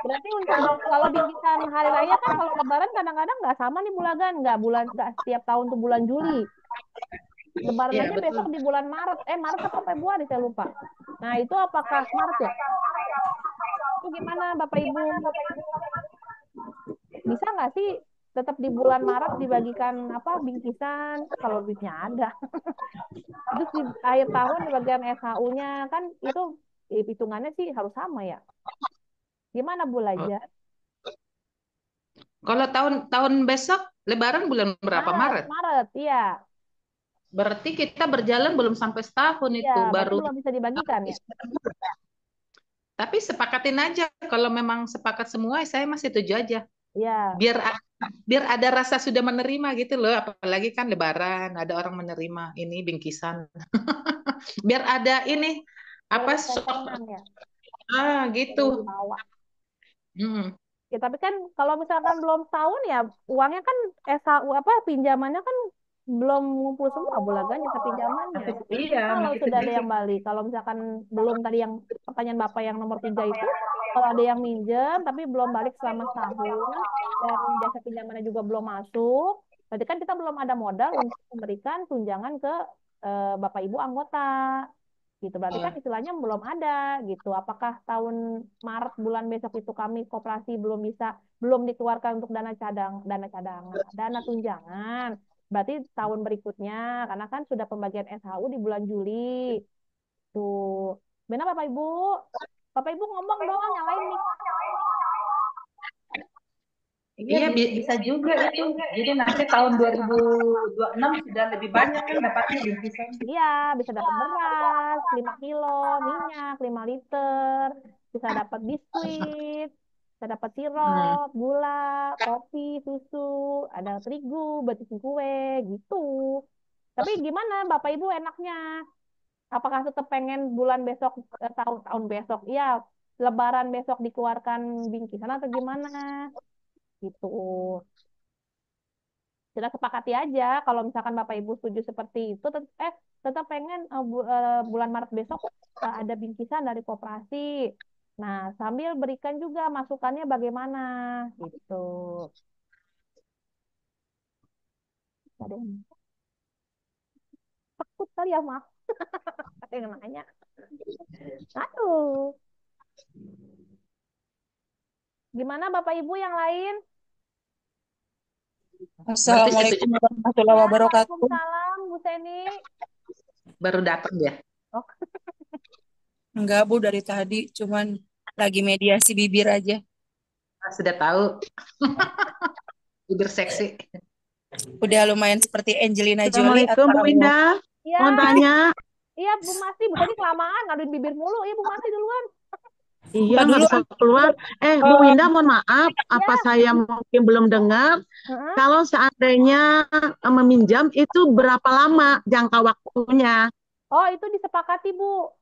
Berarti untuk kalau bingkisan hari raya kan kalau Lebaran kadang-kadang nggak sama nih bulagan, nggak setiap tahun tuh bulan Juli. Lebaran Iya, aja betul. besok di bulan Maret. Maret apa Februari saya lupa. Nah itu apakah Maret ya? Itu gimana Bapak Ibu? Bisa nggak sih tetap di bulan Maret dibagikan apa bingkisan kalau duitnya ada? Terus di akhir tahun di bagian SHU-nya kan itu hitungannya sih harus sama ya. Gimana Bu Laja? Kalau tahun besok Lebaran bulan berapa? Maret. Maret, iya. Berarti kita berjalan belum sampai setahun Iya, itu berarti baru. belum bisa dibagikan ya. Tapi sepakatin aja. Kalau memang sepakat semua, saya masih setuju aja. Iya, Biar biar ada rasa sudah menerima gitu loh. Apalagi kan Lebaran, ada orang menerima ini bingkisan. Biar ada ini biar apa ada tontonan ya gitu. dari bawah. Hmm. Ya, tapi kan kalau misalkan belum tahun ya uangnya kan SHU apa pinjamannya kan belum ngumpul semua bulagan jasa pinjamannya. Iya, Kalau masih sudah ada sedikit. yang balik, kalau misalkan belum tadi yang pertanyaan Bapak yang nomor 3 itu, kalau ada yang minjem tapi belum balik selama setahun dan jasa pinjamannya juga belum masuk, berarti kan kita belum ada modal untuk memberikan tunjangan ke Bapak Ibu anggota gitu berarti kan istilahnya belum ada gitu apakah tahun Maret bulan besok itu kami koperasi belum dikeluarkan untuk dana cadangan dana tunjangan berarti tahun berikutnya karena kan sudah pembagian SHU di bulan Juli tuh benar Bapak Ibu ngomong dong nyalain nih Iya, Iya, bisa juga itu. Jadi nanti tahun 2026 sudah lebih banyak kan dapatnya bingkisan. iya bisa dapat beras 5 kilo minyak 5 liter bisa dapat biskuit bisa dapat Hmm. sirup gula kopi susu ada terigu buat bikin kue gitu tapi gimana Bapak Ibu enaknya apakah tetap pengen bulan besok tahun tahun besok iya Lebaran besok dikeluarkan bingkisan atau gimana gitu kita sepakati aja kalau misalkan Bapak Ibu setuju seperti itu tetap pengen bulan Maret besok ada bingkisan dari koperasi. Nah, sambil berikan juga masukannya bagaimana gitu. Ada yang takut kali ya, Mak. Ada yang nanya. Aduh, gimana Bapak Ibu yang lain? Berarti itu Assalamualaikum warahmatullahi Ya, wabarakatuh. Waalaikumsalam, Bu Seni. baru datang ya. Oh, Enggak, Bu, dari tadi. Cuman lagi mediasi bibir aja. Sudah tahu bibir seksi. Udah lumayan seperti Angelina Jolie Assalamualaikum atau Bu Indah. iya, Mau tanya? iya Bu Masi, Bu Seni kelamaan ngaduin bibir mulu. Iya, Bu Masi duluan. Iya, Mbak nggak dulu bisa keluar. Bu eh, Winda, mohon maaf. Apa Ya, saya mungkin belum dengar? heeh. Kalau seandainya meminjam itu berapa lama jangka waktunya? Oh, itu disepakati, Bu,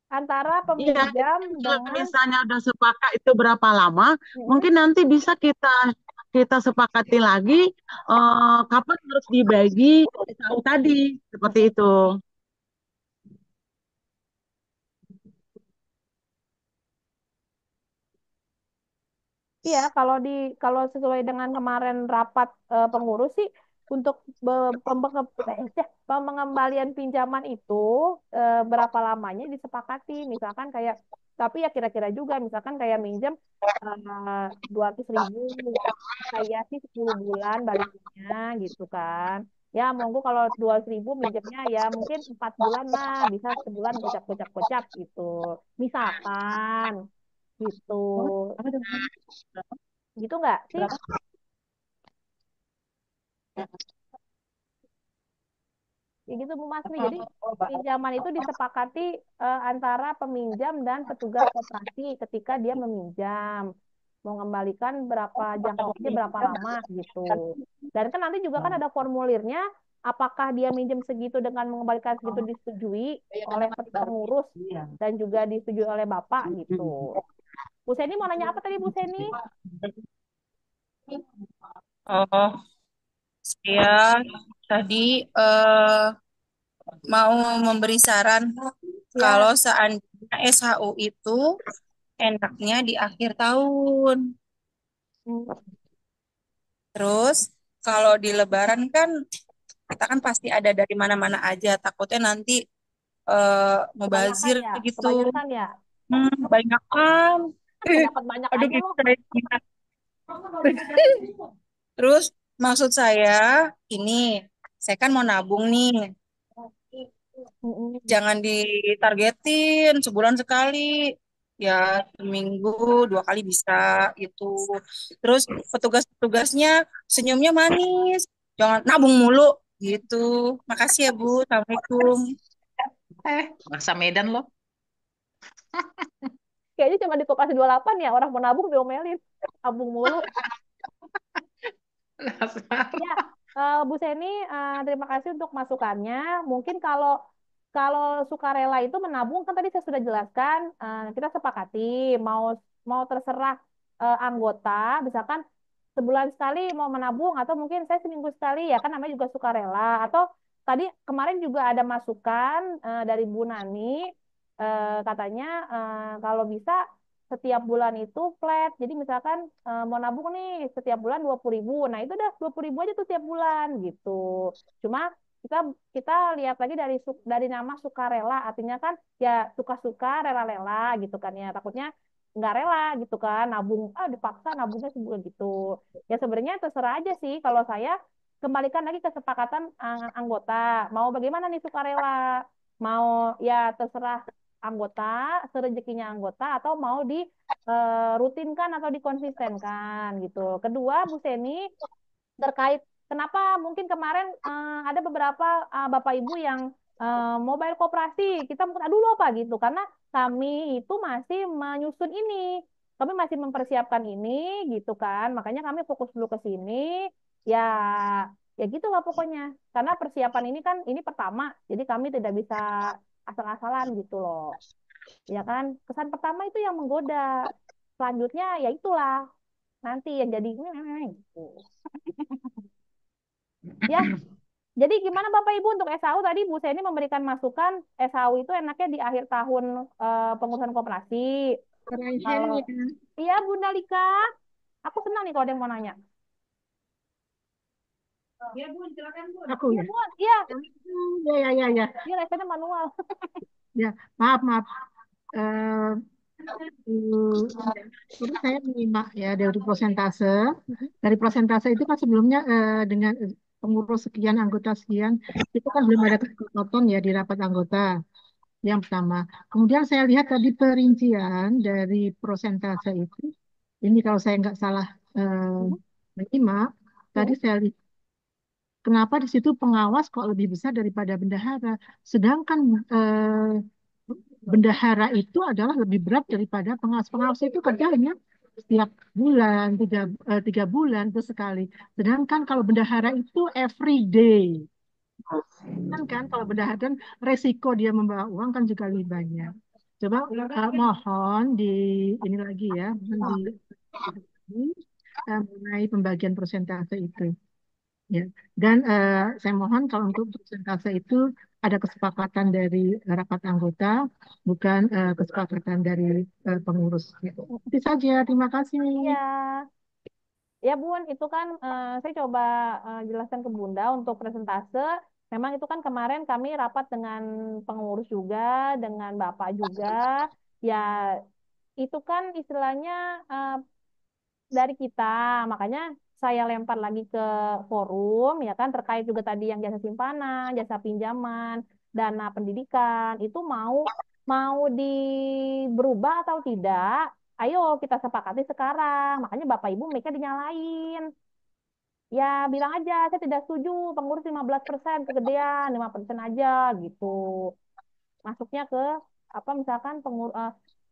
antara Iya, peminjam kalau dengan misalnya udah sepakat itu berapa lama? mm, Mungkin nanti bisa kita kita sepakati lagi kapan harus dibagi tahu tadi seperti itu. iya kalau sesuai dengan kemarin rapat pengurus sih untuk pengembalian pinjaman itu berapa lamanya disepakati misalkan kayak tapi ya kira-kira juga misalkan kayak minjem 200.000 kayak sih 10 bulan baliknya gitu kan ya monggo kalau 200.000 minjemnya ya mungkin 4 bulan lah bisa sebulan gocap-gocap gitu misalkan gitu gitu nggak sih ya gitu Bu Masri jadi pinjaman itu disepakati antara peminjam dan petugas koperasi ketika dia meminjam mau mengembalikan berapa jangka waktunya berapa lama gitu dan kan nanti juga kan ada formulirnya apakah dia minjem segitu dengan mengembalikan segitu disetujui oleh pengurus dan juga disetujui oleh Bapak gitu Bu Seni mau nanya apa tadi Bu Seni oh, saya tadi eh, mau memberi saran ya kalau seandainya SHU itu enaknya di akhir tahun. hmm, Terus kalau di Lebaran kan kita kan pasti ada dari mana-mana aja. Takutnya nanti kebanyakan mubazir ya gitu. kebanyakan ya Banyak kan. dapat banyak Aduh, aja gitu loh saya. Terus maksud saya ini, saya kan mau nabung nih. Mm-mm. Jangan ditargetin sebulan sekali. Ya, seminggu 2 kali bisa gitu. Terus petugas-petugasnya senyumnya manis. Jangan nabung mulu gitu. Makasih ya, Bu. Assalamualaikum. Masa Medan loh. Kayaknya cuma di Koperasi 28 ya orang mau nabung diomelin. Nabung mulu. Nasar. Ya, Bu Seni, terima kasih untuk masukannya. Mungkin kalau kalau sukarela itu menabung kan tadi saya sudah jelaskan, kita sepakati mau mau terserah anggota, misalkan sebulan sekali mau menabung atau mungkin saya seminggu sekali ya kan namanya juga sukarela. Atau tadi kemarin juga ada masukan dari Bu Nani, katanya kalau bisa setiap bulan itu flat. Jadi misalkan mau nabung nih setiap bulan 20.000. Nah, itu udah 20.000 aja tuh tiap bulan gitu. Cuma kita kita lihat lagi dari nama sukarela, artinya kan ya suka-suka, rela-rela gitu kan ya. Takutnya nggak rela gitu kan, nabung dipaksa nabungnya sebulan gitu. Ya sebenarnya terserah aja sih kalau saya kembalikan lagi kesepakatan anggota. Mau bagaimana nih sukarela? Mau ya terserah anggota, serezekinya anggota atau mau rutinkan atau dikonsistenkan gitu. Kedua, Bu Seni terkait kenapa mungkin kemarin ada beberapa Bapak Ibu yang mobile koperasi kita mungkin dulu apa gitu karena kami itu masih menyusun ini, kami masih mempersiapkan ini gitu kan, makanya kami fokus dulu ke sini ya, ya gitulah pokoknya karena persiapan ini kan ini pertama jadi kami tidak bisa asal-asalan gitu loh, ya kan, kesan pertama itu yang menggoda, selanjutnya ya itulah nanti yang jadi gitu. Ya, jadi gimana Bapak Ibu untuk SAU tadi Bu Seni memberikan masukan SAU itu enaknya di akhir tahun pengurusan koperasi. Sharing Kalau ya. iya Bunda Lika, aku senang nih kalau ada yang mau nanya. Ya Bun, silakan Bun. Aku Iya ya. Bun, iya, Ya. dia lesennya manual. Ya, maaf. Eh, Jadi saya menyimak ya dari prosentase. Dari prosentase itu kan sebelumnya dengan pengurus sekian, anggota sekian, itu kan belum ada kesepakatan ya di rapat anggota. Yang pertama. Kemudian saya lihat tadi perincian dari prosentase itu. Ini kalau saya nggak salah menyimak, tadi saya lihat kenapa di situ pengawas kok lebih besar daripada bendahara. Sedangkan bendahara itu adalah lebih berat daripada pengawas. Pengawas itu kerjanya setiap bulan, 3 bulan itu sekali. Sedangkan kalau bendahara itu every day. Kan kalau bendahara dan resiko dia membawa uang kan juga lebih banyak. Coba mohon di ini lagi ya, mohon di mengenai pembagian persentase itu. Ya. Dan saya mohon kalau untuk persentase itu ada kesepakatan dari rapat anggota, bukan kesepakatan dari pengurus. Gitu. Itu saja. Terima kasih. Iya, ya Bun, itu kan saya coba jelaskan ke Bunda untuk presentase. Memang itu kan kemarin kami rapat dengan pengurus juga, dengan Bapak juga. Ya, itu kan istilahnya dari kita. Makanya saya lempar lagi ke forum ya kan terkait juga tadi yang jasa simpanan, jasa pinjaman, dana pendidikan itu mau mau berubah atau tidak? Ayo kita sepakati sekarang. Makanya Bapak Ibu mereka dinyalain. Ya bilang aja saya tidak setuju pengurus 15% kegedean 5% aja gitu. Masuknya ke apa misalkan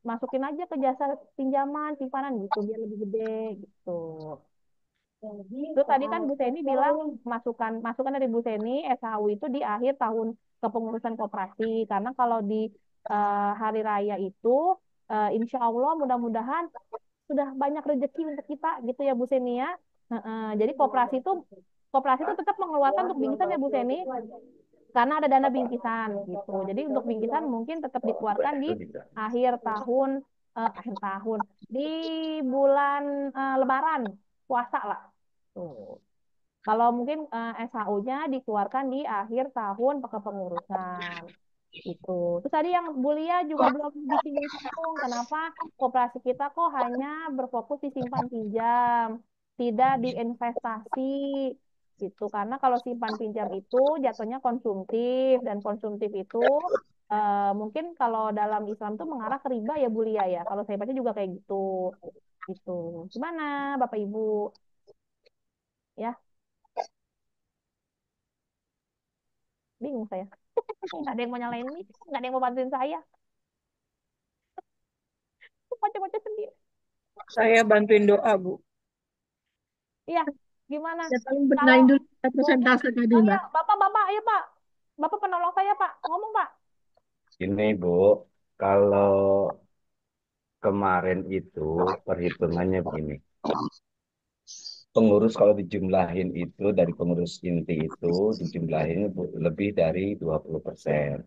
masukin aja ke jasa pinjaman simpanan gitu biar lebih gede gitu. Terus tadi kan Bu Seni bilang masukan masukan dari Bu Seni SHU itu di akhir tahun kepengurusan koperasi karena kalau di hari raya itu insya Allah mudah-mudahan sudah banyak rezeki untuk kita gitu ya Bu Seni ya. Jadi koperasi itu tetap mengeluarkan untuk bingkisan ya Bu Seni karena ada dana bingkisan gitu. Jadi untuk bingkisan mungkin tetap dikeluarkan di akhir tahun di bulan Lebaran puasa lah. Tuh. Kalau mungkin SHU-nya dikeluarkan di akhir tahun kepengurusan. Itu. Terus tadi yang Bu Lia juga belum disinggung-singgung, kenapa koperasi kita kok hanya berfokus di simpan pinjam, tidak di investasi. Gitu. Karena kalau simpan pinjam itu jatuhnya konsumtif, dan konsumtif itu mungkin kalau dalam Islam tuh mengarah ke riba ya Bu Lia ya. Kalau saya baca juga kayak gitu. Gitu. Gimana Bapak Ibu? Ya, bingung saya. Nggak ada yang mau nyalain ini, nggak ada yang mau bantuin saya. Baca-baca sendiri. Saya bantuin doa, Bu. Iya, Gimana? Ya tolong Kalau benahin dulu mungkin, persentase tadi, oh ya, Mbak. Bapak, ayo Pak. Bapak penolong saya Pak. Ngomong Pak. Ini Bu, kalau kemarin itu perhitungannya begini. Pengurus kalau dijumlahin itu dari pengurus inti itu dijumlahin lebih dari 20%.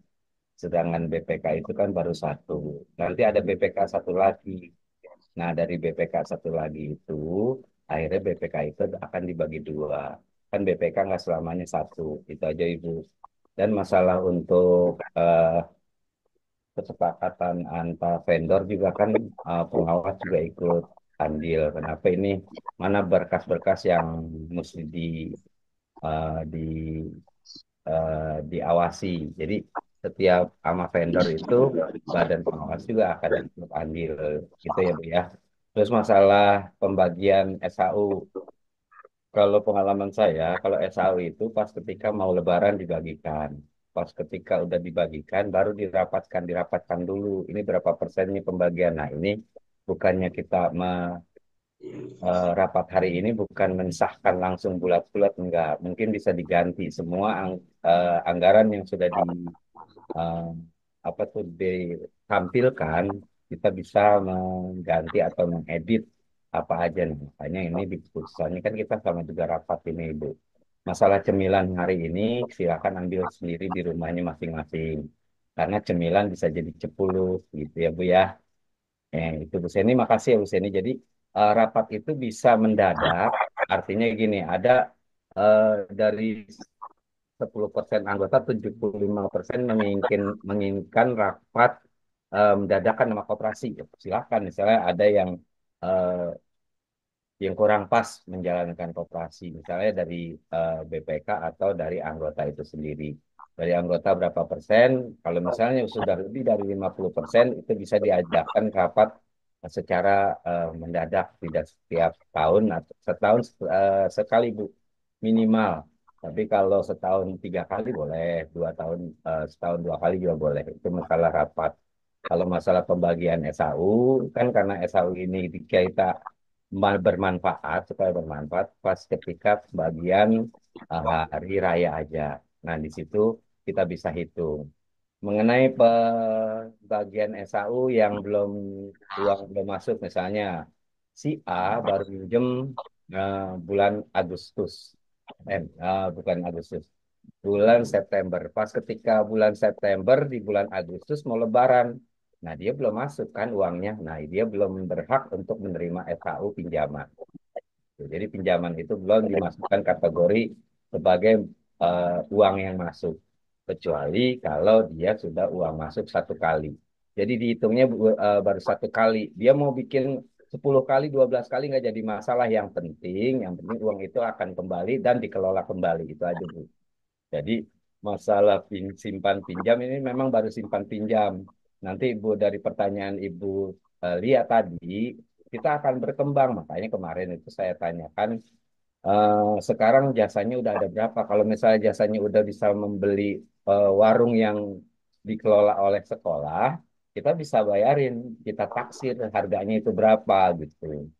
Sedangkan BPK itu kan baru satu. Nanti ada BPK satu lagi. Nah, dari BPK satu lagi itu, akhirnya BPK itu akan dibagi dua. Kan BPK nggak selamanya satu. Itu aja Ibu. Dan masalah untuk kesepakatan antar vendor juga kan pengawas juga ikut andil. Kenapa ini? Mana berkas-berkas yang mesti di diawasi. Jadi setiap sama vendor itu badan pengawas juga akan ikut andil gitu ya Bu ya. Terus masalah pembagian SAU. Kalau pengalaman saya, kalau SAU itu pas ketika mau lebaran dibagikan. Pas ketika udah dibagikan, baru dirapatkan dulu. Ini berapa persennya pembagian. Nah, ini bukannya kita rapat hari ini bukan mensahkan langsung bulat-bulat, enggak. Mungkin bisa diganti semua anggaran yang sudah eh, apa tuh ditampilkan, kita bisa mengganti atau mengedit apa aja nih. Makanya ini di keputusannya kan kita sama juga rapat ini Ibu. Masalah cemilan hari ini silakan ambil sendiri di rumahnya masing-masing. Karena cemilan bisa jadi 10 gitu ya Bu ya. Itu Bu Seni, makasih ya Bu Seni. Jadi rapat itu bisa mendadak, artinya gini, ada eh, dari 10% anggota, 75% menginginkan rapat dadakan sama koperasi. Ya, silakan, misalnya ada yang kurang pas menjalankan koperasi, misalnya dari BPK atau dari anggota itu sendiri. Dari anggota berapa persen, kalau misalnya sudah lebih dari 50%, itu bisa diadakan rapat secara mendadak, tidak setiap tahun atau setahun sekali, Bu, minimal. Tapi kalau setahun 3 kali boleh, 2 tahun setahun 2 kali juga boleh. Itu masalah rapat. Kalau masalah pembagian SAU, kan karena SAU ini kita bermanfaat, supaya bermanfaat pas ketika bagian hari raya aja. Nah, di situ kita bisa hitung. Mengenai bagian SAU yang uang belum masuk, misalnya si A baru minjem bulan Agustus, bukan Agustus, bulan September. Pas ketika bulan September di bulan Agustus mau Lebaran, nah dia belum masuk kan uangnya, nah dia belum berhak untuk menerima SAU pinjaman. Jadi pinjaman itu belum dimasukkan kategori sebagai uang yang masuk, kecuali kalau dia sudah uang masuk 1 kali. Jadi dihitungnya baru 1 kali. Dia mau bikin 10 kali, 12 kali nggak jadi masalah. Yang penting uang itu akan kembali dan dikelola kembali. Itu aja, Bu. Jadi masalah simpan pinjam ini memang baru simpan pinjam. Nanti Ibu dari pertanyaan Ibu Lia tadi, kita akan berkembang. Makanya kemarin itu saya tanyakan, sekarang jasanya udah ada berapa? Kalau misalnya jasanya udah bisa membeli warung yang dikelola oleh sekolah, kita bisa bayarin, kita taksir harganya itu berapa gitu.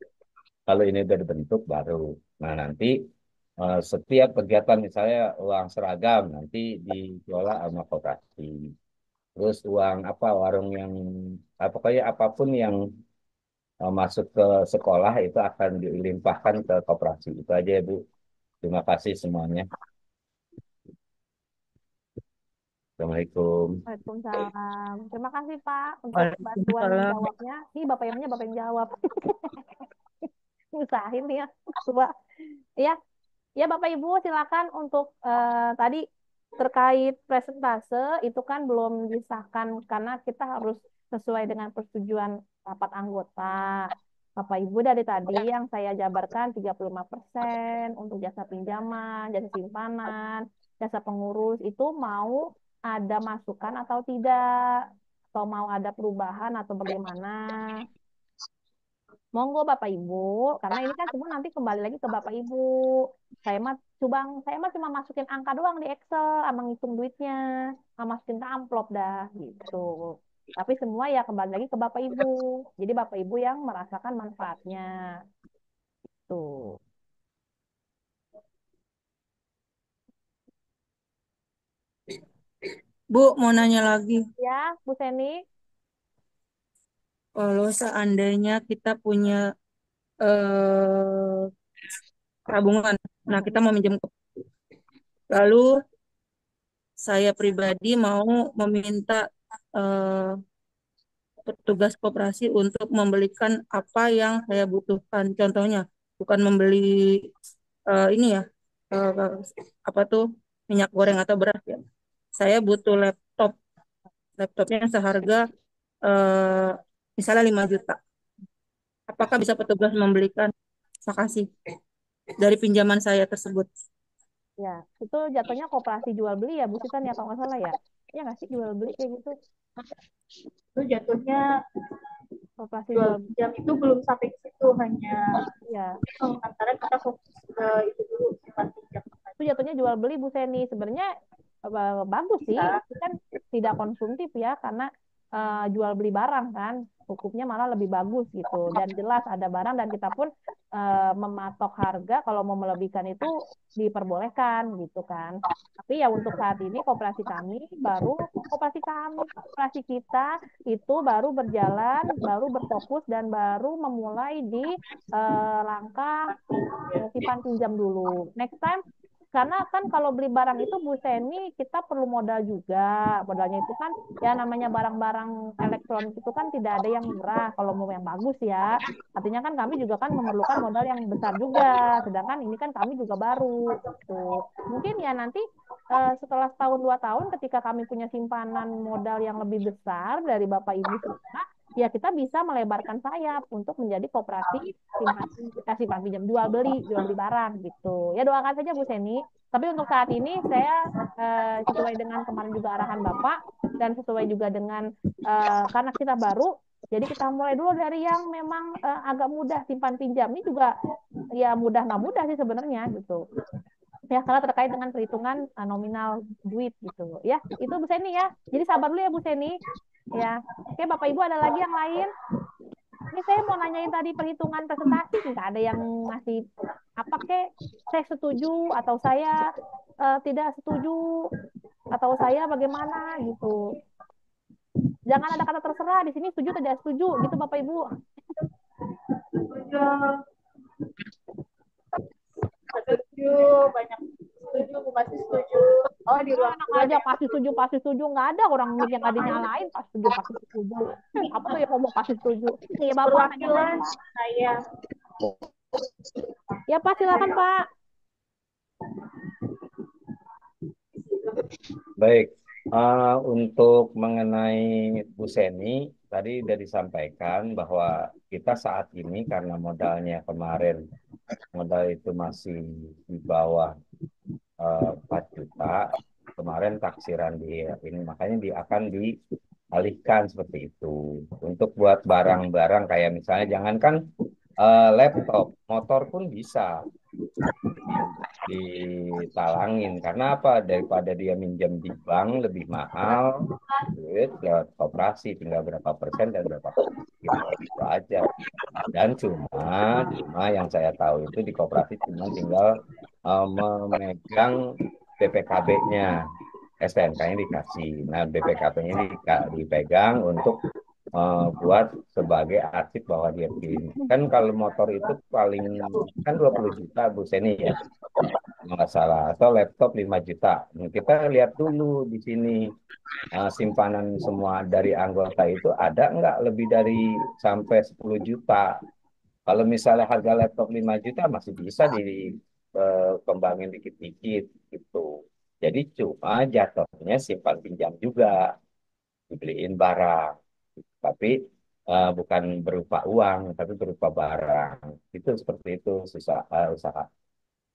Kalau ini udah dibentuk baru. Nah, nanti setiap kegiatan misalnya uang seragam nanti dikelola sama koperasi. Terus uang apa warung yang pokoknya apapun yang masuk ke sekolah itu akan dilimpahkan ke koperasi. Itu aja ya Bu. Terima kasih semuanya. Assalamualaikum. Waalaikumsalam. Terima kasih Pak untuk bantuan Waalaikumsalam. menjawabnya. Ih, Bapak Ibunya Bapak yang jawab. Usahain ya. Coba. Ya, ya Bapak Ibu silakan untuk tadi terkait presentase itu kan belum disahkan karena kita harus sesuai dengan persetujuan rapat anggota. Bapak Ibu dari tadi yang saya jabarkan 35% untuk jasa pinjaman, jasa simpanan, jasa pengurus itu mau ada masukan atau tidak? Atau mau ada perubahan atau bagaimana? Monggo Bapak Ibu, karena ini kan semua nanti kembali lagi ke Bapak Ibu. Saya mah cuma masukin angka doang di Excel, sama ngitung duitnya, sama masukin ke amplop dah gitu. Tapi semua ya kembali lagi ke Bapak Ibu. Jadi Bapak Ibu yang merasakan manfaatnya. Tuh. Bu, mau nanya lagi. Ya, Bu Seni. Kalau seandainya kita punya eh, tabungan, nah kita mau minjem, lalu saya pribadi mau meminta eh, petugas koperasi untuk membelikan apa yang saya butuhkan. Contohnya, bukan membeli ini ya, eh, apa tuh minyak goreng atau beras ya. Saya butuh laptop, laptopnya seharga eh, misalnya 5 juta. Apakah bisa petugas membelikan? Makasih dari pinjaman saya tersebut. Ya, itu jatuhnya koperasi jual beli ya, Bu Sitan ya kalau nggak salah ya. Ya nggak sih jual beli kayak gitu. Itu jatuhnya Koperasi jual jual beli. jam itu belum sampai ke situ, hanya Ya, antara kita fokus ke itu dulu, simpan pinjam itu jatuhnya jual beli Bu Seni. Sebenarnya bagus sih, bisa. itu kan tidak konsumtif ya karena jual beli barang kan, hukumnya malah lebih bagus gitu dan jelas ada barang dan kita pun mematok harga kalau mau melebihkan itu diperbolehkan gitu kan. Tapi ya untuk saat ini koperasi kita itu baru berjalan, baru berfokus dan baru memulai di langkah simpan pinjam dulu. Next time, karena kan kalau beli barang itu Bu Seni kita perlu modal juga. Modalnya itu kan ya namanya barang-barang elektronik itu kan tidak ada yang murah kalau mau yang bagus ya. Artinya kan kami juga kan memerlukan modal yang besar juga. Sedangkan ini kan kami juga baru gitu. Mungkin ya nanti setelah setahun 2 tahun ketika kami punya simpanan modal yang lebih besar dari Bapak Ibu semua, ya kita bisa melebarkan sayap untuk menjadi koperasi simpan pinjam jual beli barang gitu. Ya doakan saja Bu Seni. Tapi untuk saat ini saya sesuai dengan kemarin juga arahan Bapak dan sesuai juga dengan karena kita baru, jadi kita mulai dulu dari yang memang agak mudah simpan pinjam. Ini juga ya mudah nggak mudah sih sebenarnya gitu. Ya karena terkait dengan perhitungan nominal duit gitu. Ya itu Bu Seni ya. Jadi sabar dulu ya Bu Seni. Ya, oke Bapak Ibu ada lagi yang lain? Ini saya mau nanyain tadi perhitungan presentasi, nggak ada yang masih apa kek? Saya setuju atau saya tidak setuju atau saya bagaimana gitu. Jangan ada kata terserah di sini setuju tidak setuju gitu Bapak Ibu. Setuju, banyak setuju, masih setuju. Oh, di ruang Enak guru ada aja yang pasti setuju nggak ada orang mic yang nggak dinyalain pasti setuju. Apa tuh yang ngomong pasti setuju? Iya Bapak nanya perwakilan saya. saya. Ya Pak silakan Pak. Baik, untuk mengenai Bu Seni, tadi sudah disampaikan bahwa kita saat ini karena modalnya kemarin, modal itu masih di bawah 4 juta, kemarin taksiran di ini, makanya akan dialihkan seperti itu. Untuk buat barang-barang kayak misalnya, jangankan laptop, motor pun bisa ditalangin karena apa daripada dia minjem di bank lebih mahal duit lewat koperasi tinggal berapa persen dan berapa persen gitu, itu aja dan cuma yang saya tahu itu di koperasi cuma tinggal memegang BPKB-nya STNK-nya dikasih nah BPKB-nya dipegang untuk buat sebagai arsip bahwa dia pilih kan kalau motor itu paling kan 20 juta Bu Seni ya nggak salah atau laptop 5 juta. Nah, kita lihat dulu di sini simpanan semua dari anggota itu ada nggak lebih dari sampai 10 juta. Kalau misalnya harga laptop 5 juta masih bisa dikembangin dikit-dikit gitu. Jadi cuma jatuhnya simpan pinjam juga dibeliin barang. Tapi bukan berupa uang, tapi berupa barang. Itu seperti itu susah usaha.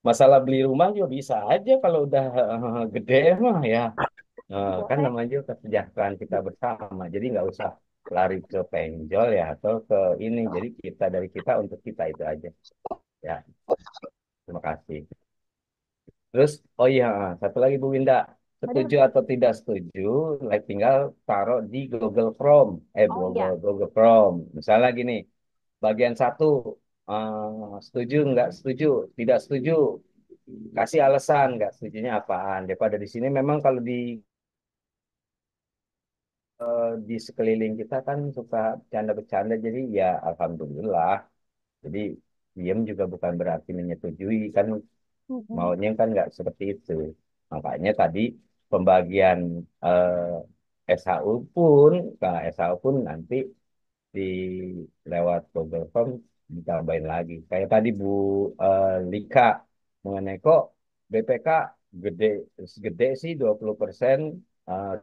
Masalah beli rumah juga bisa aja kalau udah gede mah ya. Kan Boleh. namanya juga kesejahteraan kita bersama. Jadi nggak usah lari ke penjol ya atau ke ini. Jadi kita dari kita untuk kita itu aja. Ya, terima kasih. Terus, oh iya, satu lagi Bu Winda. Tadi Setuju atau tidak setuju, tinggal taruh di Google Chrome. oh Google, iya. Google Chrome. Misalnya gini, bagian satu, setuju nggak setuju, tidak setuju. Kasih alasan nggak setujunya apaan. Daripada di sini memang kalau di di sekeliling kita kan suka bercanda-bercanda, jadi ya alhamdulillah. Jadi diem juga bukan berarti menyetujui kan, Mm-mm. maunya kan nggak seperti itu. Makanya tadi pembagian SHU pun, SHU pun nanti di lewat Google Form ditambahin lagi. Kayak tadi Bu Lika mengenai kok BPK gede gede sih 20%,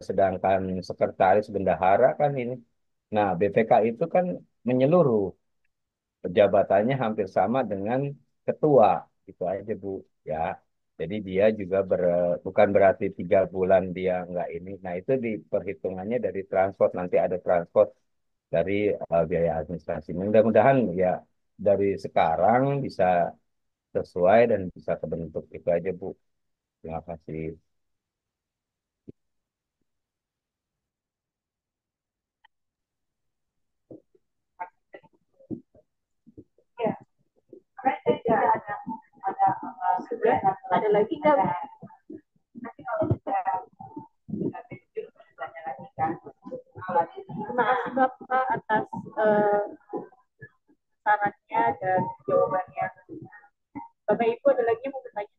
sedangkan sekretaris bendahara kan ini. Nah, BPK itu kan menyeluruh, jabatannya hampir sama dengan ketua, itu aja Bu ya. Jadi dia juga bukan berarti 3 bulan dia nggak ini. Nah, itu di perhitungannya dari transport, nanti ada transport dari biaya administrasi. Mudah-mudahan ya dari sekarang bisa sesuai dan bisa kebentuk, itu aja Bu. Terima kasih. Ya, sudah ada lagi nggak? Terima kasih Bapak atas sarannya dan jawabannya. Bapak Ibu ada lagi yang mau bertanya?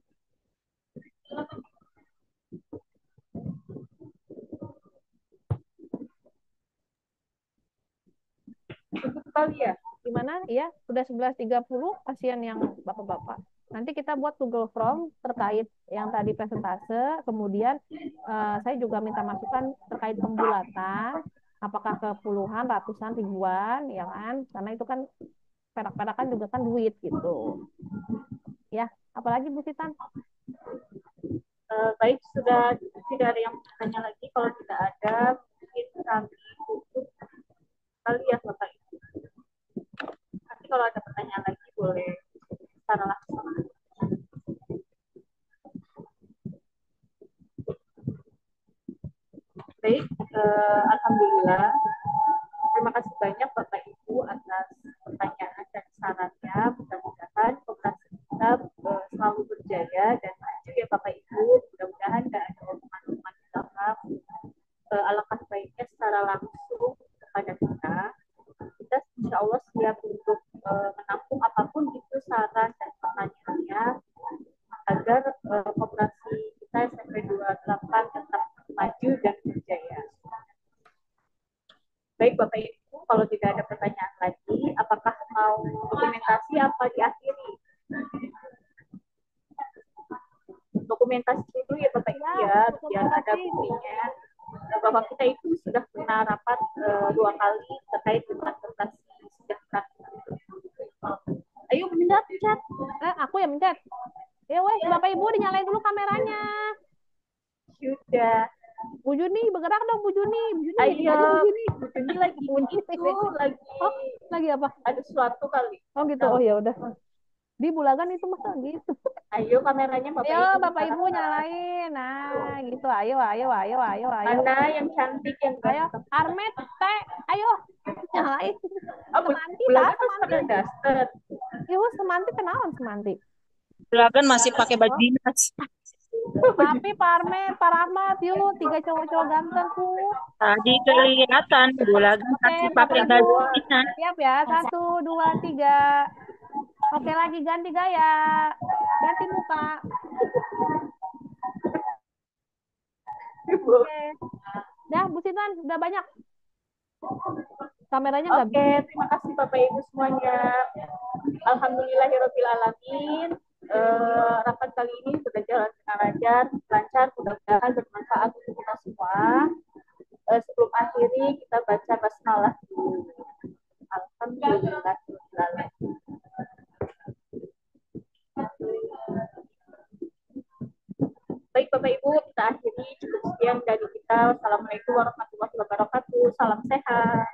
Cukup kali ya? Gimana? Iya, sudah 11.30, kasihan yang bapak-bapak. Nanti kita buat Google Form terkait yang tadi persentase, kemudian saya juga minta masukan terkait pembulatan, apakah ke puluhan, ratusan, ribuan, ya kan? Karena itu kan perak-perakan juga kan duit gitu. Ya, apalagi Bu Titan? Baik, sudah tidak ada yang bertanya lagi. Kalau tidak ada, mungkin kami tutup kali ya Bapak Ibu. Nanti kalau ada pertanyaan lagi boleh secara langsung. Baik, alhamdulillah. Terima kasih banyak Bapak Ibu atas pertanyaan dan sarannya. Mudah-mudahan koperasi kita selalu berjaya dan maju ya Bapak Ibu. Mudah-mudahan tidak ada omongan-omongan di belakang. Alangkah baiknya secara langsung kepada kita. Kita insya Allah siap untuk menampung apapun itu saran dan pertanyaannya agar koperasi kita SMP 28 tetap maju dan berjaya. Baik Bapak Ibu, kalau tidak ada pertanyaan lagi, apakah mau dokumentasi apa diakhiri? Dokumentasi dulu ya Bapak Ibu ya, biar ada buktinya bahwa kita itu sudah pernah rapat 2 kali terkait dengan prestasi sejahtera. Ayo mencet. Aku yang mencet. Ya wes, Bapak Ibu dinyalain dulu kameranya. Sudah. Bu Juni, bergerak dong Bu Juni. Ayo, Bu Juni. Bu Juni lagi lagi. Oh, lagi apa? Ada sesuatu kali. Oh gitu. Oh ya udah. Di Bulagan itu masa gitu. Ayo kameranya Bapak Ayo, Ibu. Bapak Ibu nyalain. Nah, gitu. Ayo. Mana yang cantik yang ayo, Armet, Teh, ayo. Nyalain. Oh, Semanti, Bulagan Semanti. daster. Ibu Semanti kenalan Semanti. Bulagan masih pakai baju dinas. Tapi Pak Armet, Pak Rahmat, yuk 3 cowok-cowok ganteng tuh. Tadi kelihatan Bulagan masih pakai baju dinas. Siap ya, 1, 2, 3. Oke, lagi ganti gaya. Ganti muka. Oke. Dah, Bu Sinan, udah banyak. Kameranya nggak Oke, terima kasih Bapak Ibu semuanya. Alhamdulillahirabbil alamin. Rapat kali ini sudah jalan dengan lancar, mudah-mudahan bermanfaat untuk kita semua. Sebelum akhiri kita baca basmalah dulu. Alhamdulillahirabbil alamin. Baik Bapak Ibu, kita akhiri cukup sekian dari kita. Wassalamualaikum warahmatullahi wabarakatuh. Salam sehat.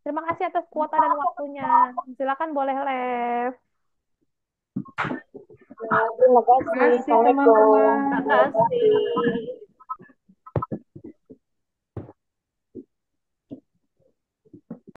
Terima kasih atas kuota dan waktunya. Silakan boleh live. Terima kasih teman-teman. Terima kasih.